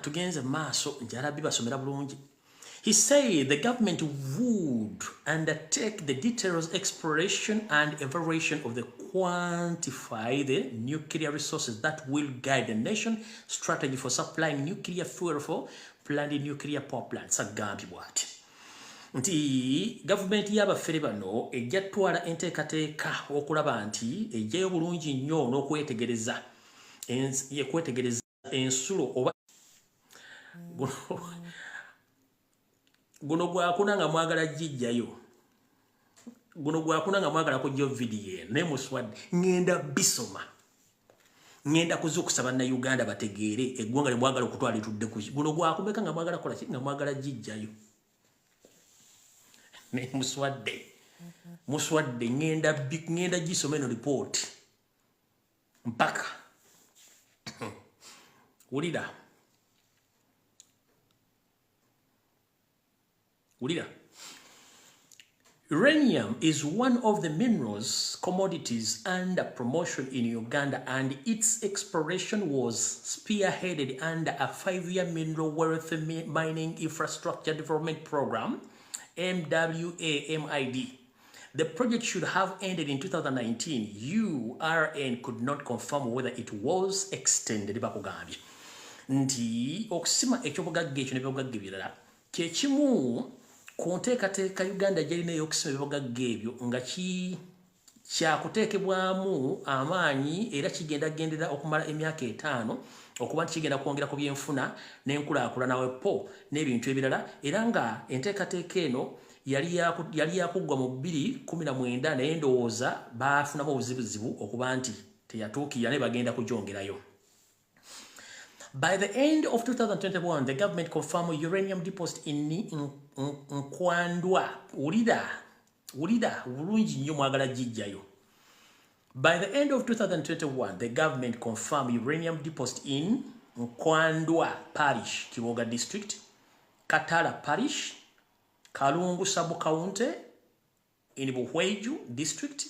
Tugenze mu maaso njalabbi basomera bulungi. He said the government would undertake the detailed exploration and evaluation of the quantify the nuclear resources that will guide the nation's strategy for supplying nuclear fuel for planned nuclear power plants. Agambye bw'ati nti gavumenti y'abafere bano ejja twala enteekateeka okulaba nti ejjayo bulungi nnyo n'okwetegereza ensulo oba guno gwakuna nga mwagala jijjayo, guno gwakuna nga mwagala kujja vidiyo naye muswadde ngenda bisoma, ngenda kuzukusa bannayuganda bategeere eggwanga lye mwagala okutwala litudde ku guno gwakumeka nga mwagala kola ki nga mwagala jijjayo naye muswadde ngenda gisoma eno report mpaka wulira. Uranium is one of the minerals commodities under promotion in Uganda, and its exploration was spearheaded under a 5-year mineral wealth mining infrastructure development program, MWAMID, The project should have ended in 2019. URN could not confirm whether it was extended. Bakugambye nti okusima ekyobugagga ekyo n'ebyobugagga ebirala kye kimu ku nteekateeka Uganda gy'erina ey'okusima ebyobugagga ebyo nga kyakuteekebwamu amaanyi era kigendagendera okumala emyaka 5 okuba nti kigenda kwongera ku byenfuna n'enkulaakulana wepo n'ebintu ebirala era nga enteekateeka eno yali yakuggwa mu 2019 naye ndowooza baafunamu obuzibuzibu okuba nti teyatuukirira ne bagenda kugyongerayo. By the end of 2021, the government confirmed uranium deposit in Nkwandwa. Ulida, bulungi nnyo mwagala jijjayo. By the end of 2021, the government confirmed uranium deposit in Nkwandwa Parish, Kiboga District, Katala Parish, Kalungu Sub-County in Buhweju District,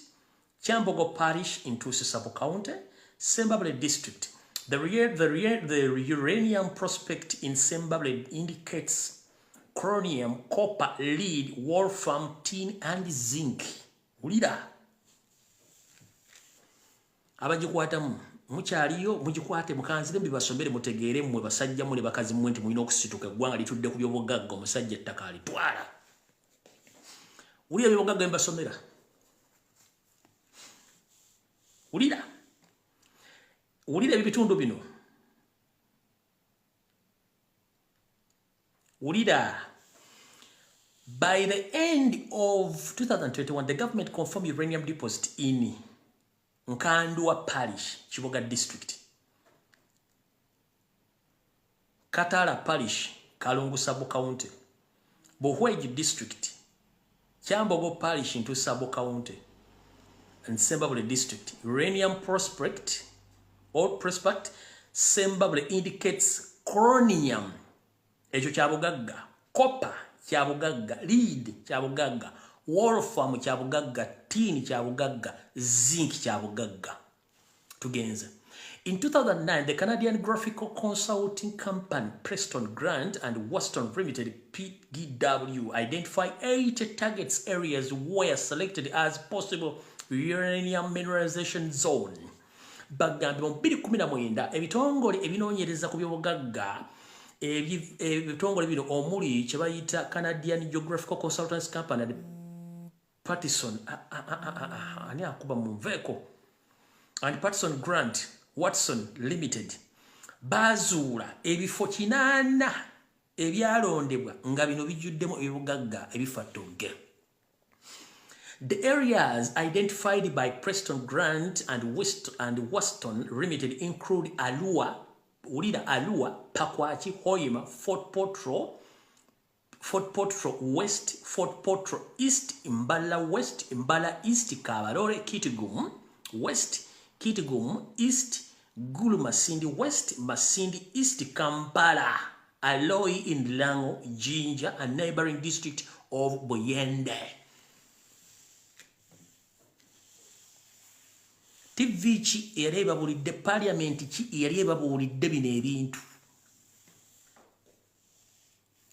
Kyambogo Parish in Tusi Sub-County, Sembabule District. The uranium prospect in Sembabule indicates chromium, copper, lead, wolfram, tin, and zinc. Ulida. Abajikwatamu mukyaliyo mujikwate mukanzire mbibasomere mutegeere mmwe basajja mu ne bakazi mmwe nti mulina okusituka eggwanga litudde ku byobugagga omusajja ettaka alitwala. Ulira byobugagga mbasomera. Ulira ebitundu bino. By the end of 2021, the government confirmed uranium deposit in Nkandwa Parish, Kiboga District, Katala Parish, Kalungu Sub-County, Buhweju District, Kyambogo Parish into Sub-County, and Sembabule District. Uranium prospect Sembabule indicates chromium, ekyo kyabugagga, copper kyabugagga, lead kyabugagga, wolfram kyabugagga, tin kyabugagga, zinc kyabugagga. Tugenze. In 2009, the Canadian graphical consulting company Preston Grant and Weston Limited PGW identified 8 targets areas were selected as possible uranium mineralization zone. Bagambye mu 2019 ebitongole ebinoonyereza ku byobugagga ebitongole bino omuli kye bayita Canadian Geographical Consultants Company and Patterson ani akuba mu nveeko and Patterson Grant Watson Limited bazuula ebifo 8 ebyalondebwa nga bino bijjuddemu ebibugagga ebifatogge. The areas identified by Preston Grant and Weston Limited include Alua, Pakwach, Hoima, Fort Potro West, Fort Potro East, Mbala West, Mbala East, Kabarore, Kitgum West, Kitgum East, Gulu Masindi West, Masindi East, Kampala, Aloi in Lango, Jinja, and neighboring district of Buyende. TV chi ereba bulidde parliament chi ereba bulidde bino ebintu.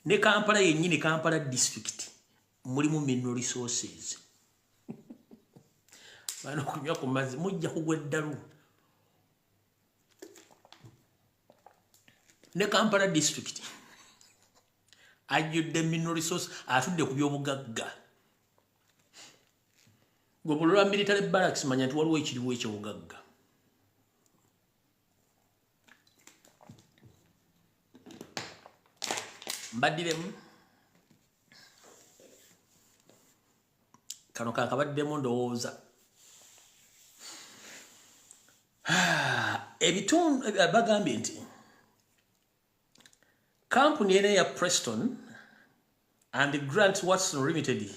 Ne Kampala yennyini Kampala district mulimu mineral resources. Bano kunywa ku mazzi mujja kugwa eddalu. Ne Kampala district ajjudde mineral resource atudde ku byobugagga. Gobulwa military barracks manya nti waliwo ekiriwo ekyobugagga. Mbaddiremu kano kakabaddemu ndowooza. Ebitundu bagambye nti kampuni ene ya Preston and Grant Watson Limited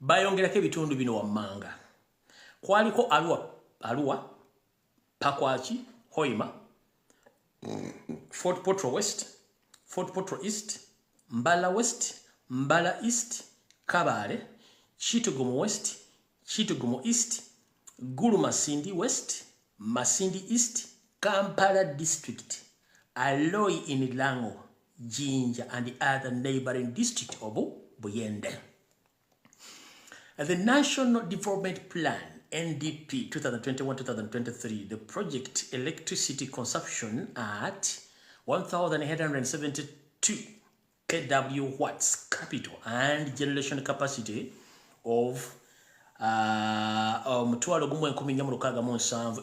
bayongerako ebitundu bino wammanga. Kwaliko Alua, Pakwachi, Hoima, Fort Potro West, Fort Potro East, Mbala West, Mbala East, Kabale, Kitgum West, Kitgum East, Gulu Masindi West, Masindi East, Kampala District, Aloi in Lango, Jinja, and the other neighboring district of Buyende. The National Development Plan, NDP 2021-2023, the project electricity consumption at 1,872 kW watts capital and generation capacity of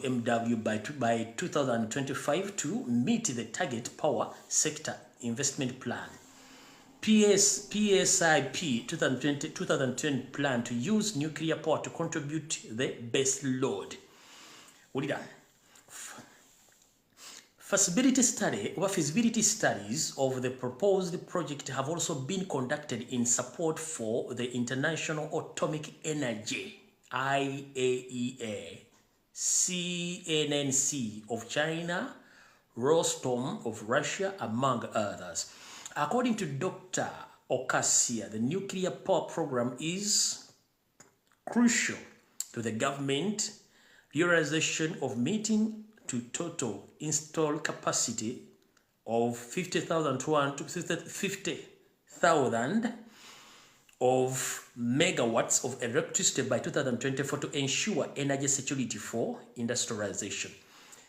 MW by 2025 to meet the target power sector investment plan. PSIP 2020 plan to use nuclear power to contribute the base load. Feasibility studies of the proposed project have also been conducted in support for the International Atomic Energy, IAEA, CNNC of China, Rosatom of Russia, among others. According to Dr. Okasia, the nuclear power program is crucial to the government realization of meeting to total installed capacity of 50,000 of megawatts of electricity by 2024 to ensure energy security for industrialization.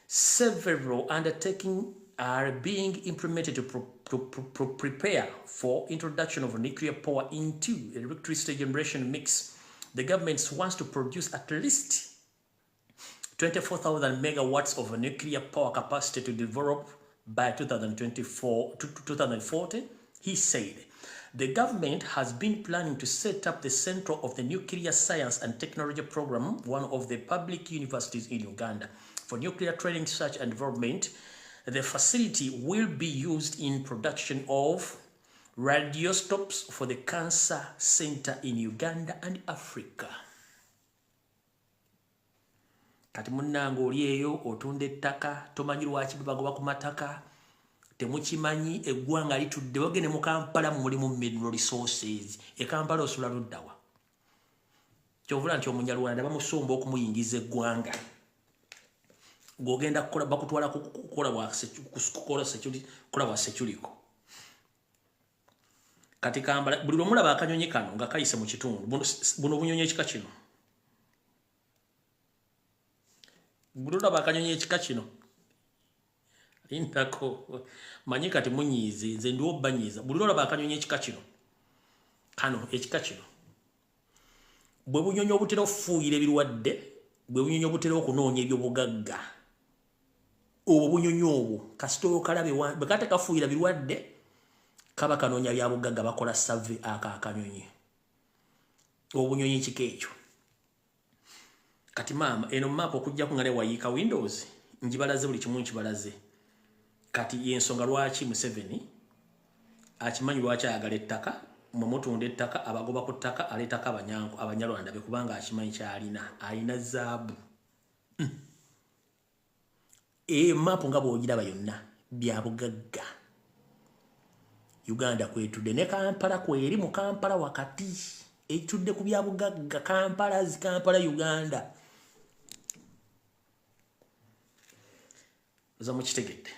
Several undertakings are being implemented to prepare for introduction of nuclear power into electricity generation mix. The government wants to produce at least 24,000 megawatts of nuclear power capacity to develop by 2040, he said. The government has been planning to set up the Center of the Nuclear Science and Technology Program, one of the public universities in Uganda, for nuclear training, research and development. The facility will be used in production of radioscopes for the Cancer Center in Uganda and Africa. Kati munnange oli eyo otunda ettaka tomanyi lwaki bagoba ku mataka temukimanyi eggwanga litudde wagende mu Kampala mulimu mineral resources e Kampala osula luddawa kyovula nti omunyalwanda bamusomba okumuyingiza eggwanga gogenda kukola bakutwala kukola wa security kati Kampala buli lwomulaba akanyonyi kano nga kayise mu kitundu buno bunyonyi ekika kino Buruda bakanyonyi ekika kino lintako manyi kati munyize nze ndiwo banyiza buruda bakanyonyi ekika kino kano ekika kino bwe bunyonyi obutera ofuuyira ebirwadde bwe bunyonyi obutera okunoonya ebyobugagga obwo bunyonyi obwo kasitolo kalabe bwe kate kafuuyira birwadde kaba kanoonya bya bugagga bakola survey akanyonyi obunyonyi ekika ekyo Kati mama eno map okujja kungale wayika Windows njibalaze buli kimu nkibalaze kati yensonga lwaki Museveni akimanyi lwaki ayagala ettaka mumutunda ettaka abagoba ku ttaka aletaka abanyango abanyalwanda be kubanga akimanyi kyalina alina zaabu map nga bwogiraba yonna bya bugagga Uganda kwetudde ne Kampala kweri mu Kampala wakati etudde ku bya bugagga Kampala Uganda za mukitegedde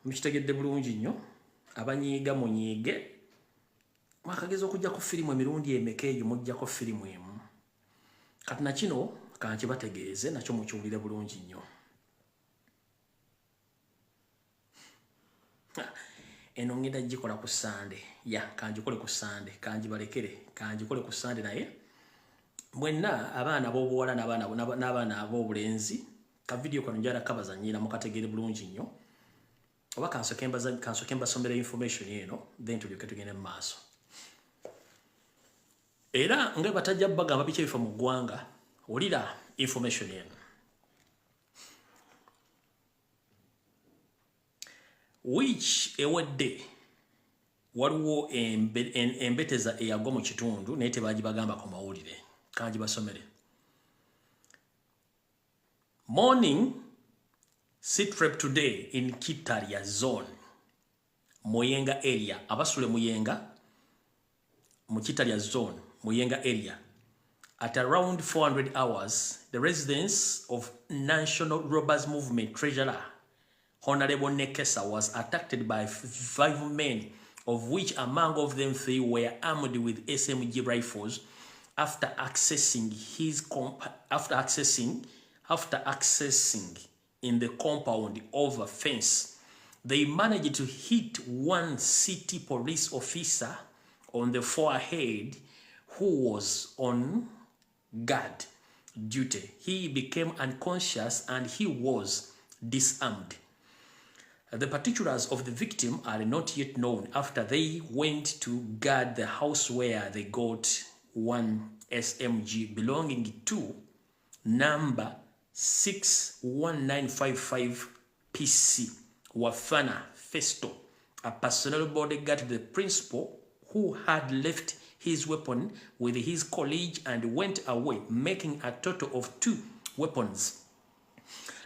mukitegedde bulungi nnyo abanyiiga munyiige mwakageza okujja ku firimu emirundi emeka eyo mujjako firimu emu kati nakino kankibategeeze nakyo mukiwulire bulungi nnyo eno ngenda gikola ku Sande kanjikole ku Sande kanjibalekere kanjikole ku Sande naye mwenna abaana b'obuwala n'abaana ab'obulenzi ka video kano njala kabazanyira mukategere bulungi nnyo oba kansoke mbasomera information eno then tulyoke tugende mu maaso era nga batajja bagamba biki ebifa mu ggwanga olira information eno which ewedde waliwo embeteza eyagwa mu kitundu naye tebagibagamba ku mawulire kanjibasomere morning sit rep today in Kitaria zone Muyenga area abasule Muyenga mu Kitaria zone Muyenga area At around 400 hours, the residence of National Robbers Movement treasurer Honorable Nekesa was attacked by 5 men, of which among of them 3 were armed with SMG rifles. After accessing in the compound over fence, they managed to hit one city police officer on the forehead who was on guard duty. He became unconscious and he was disarmed. The particulars of the victim are not yet known after they went to guard the house where they got one SMG belonging to number 61955 PC Wafana Festo, a personal bodyguard to the principal who had left his weapon with his colleague and went away, making a total of 2 weapons.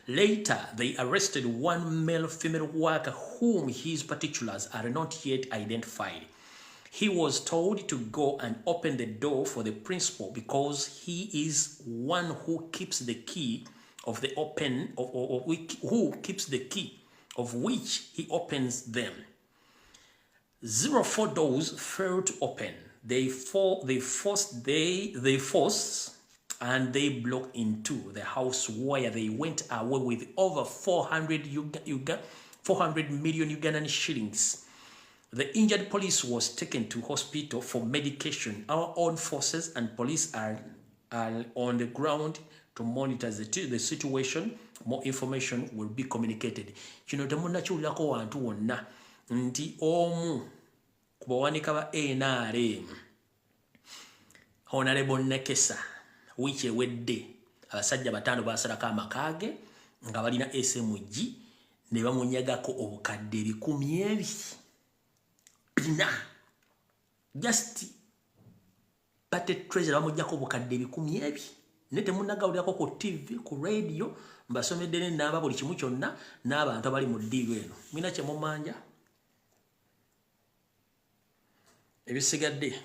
Later, they arrested one male-female worker whom his particulars are not yet identified. He was told to go and open the door for the principal because he is one who keeps the key of the who keeps the key of which he opens them. 04 doors failed to open. They forced and they broke into the house where they went away with over 400 million Ugandan shillings. The injured police was taken to hospital for medication. Our own forces and police are on the ground to monitor the situation. More information will be communicated. Kino temuna kyulako wantu wonna nti omu kubawanika ba NRM Honorable Nekesa wiche wedde abasajja 5 basalaka amakage nga balina SMG ne bamunyagako obukadde 10,000 bina just pate treasure bamujjako obukadde 10,000 nete munagawulirako ku TV ku radio mbasomedde n'aba buli kimu kyonna n'abantu abali mu ddiiro eno mina kye mumanja ebisigadde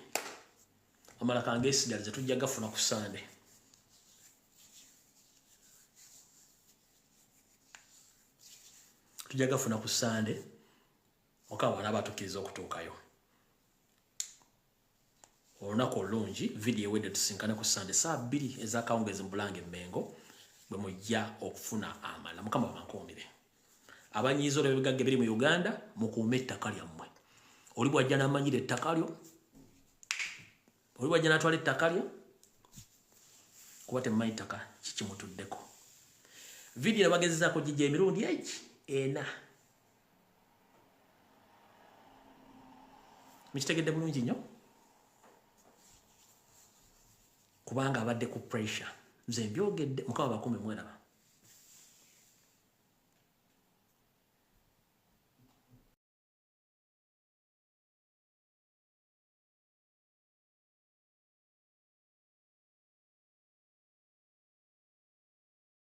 amala kange esigaliza tujja gafuna ku Sunday. Tujja gafuna ku Sunday okawa n'abatukiriza okutuukayo. Olunaku olungi video wedde tusinkane ku Sunday saa 2 ez'akawungezi mu Bulange Mmengo bwe mujja okufuna amala. Mukama bankuumire. Abanyiiza olw'ebigagga biri mu Uganda mukuume ettaka lyammwe. Oli bw'ajja n'amanyira ettaka lyo, oli bw'ajja n'atwala ettaka lyo, kuba temumanyi ttaka kikimutuddeko. Video bagezezaako gijja emirundi ena. Mukitegedde bulungi nnyo kubanga abadde ku pressure. Nze mbyogedde, Mukama bakuume mweraba.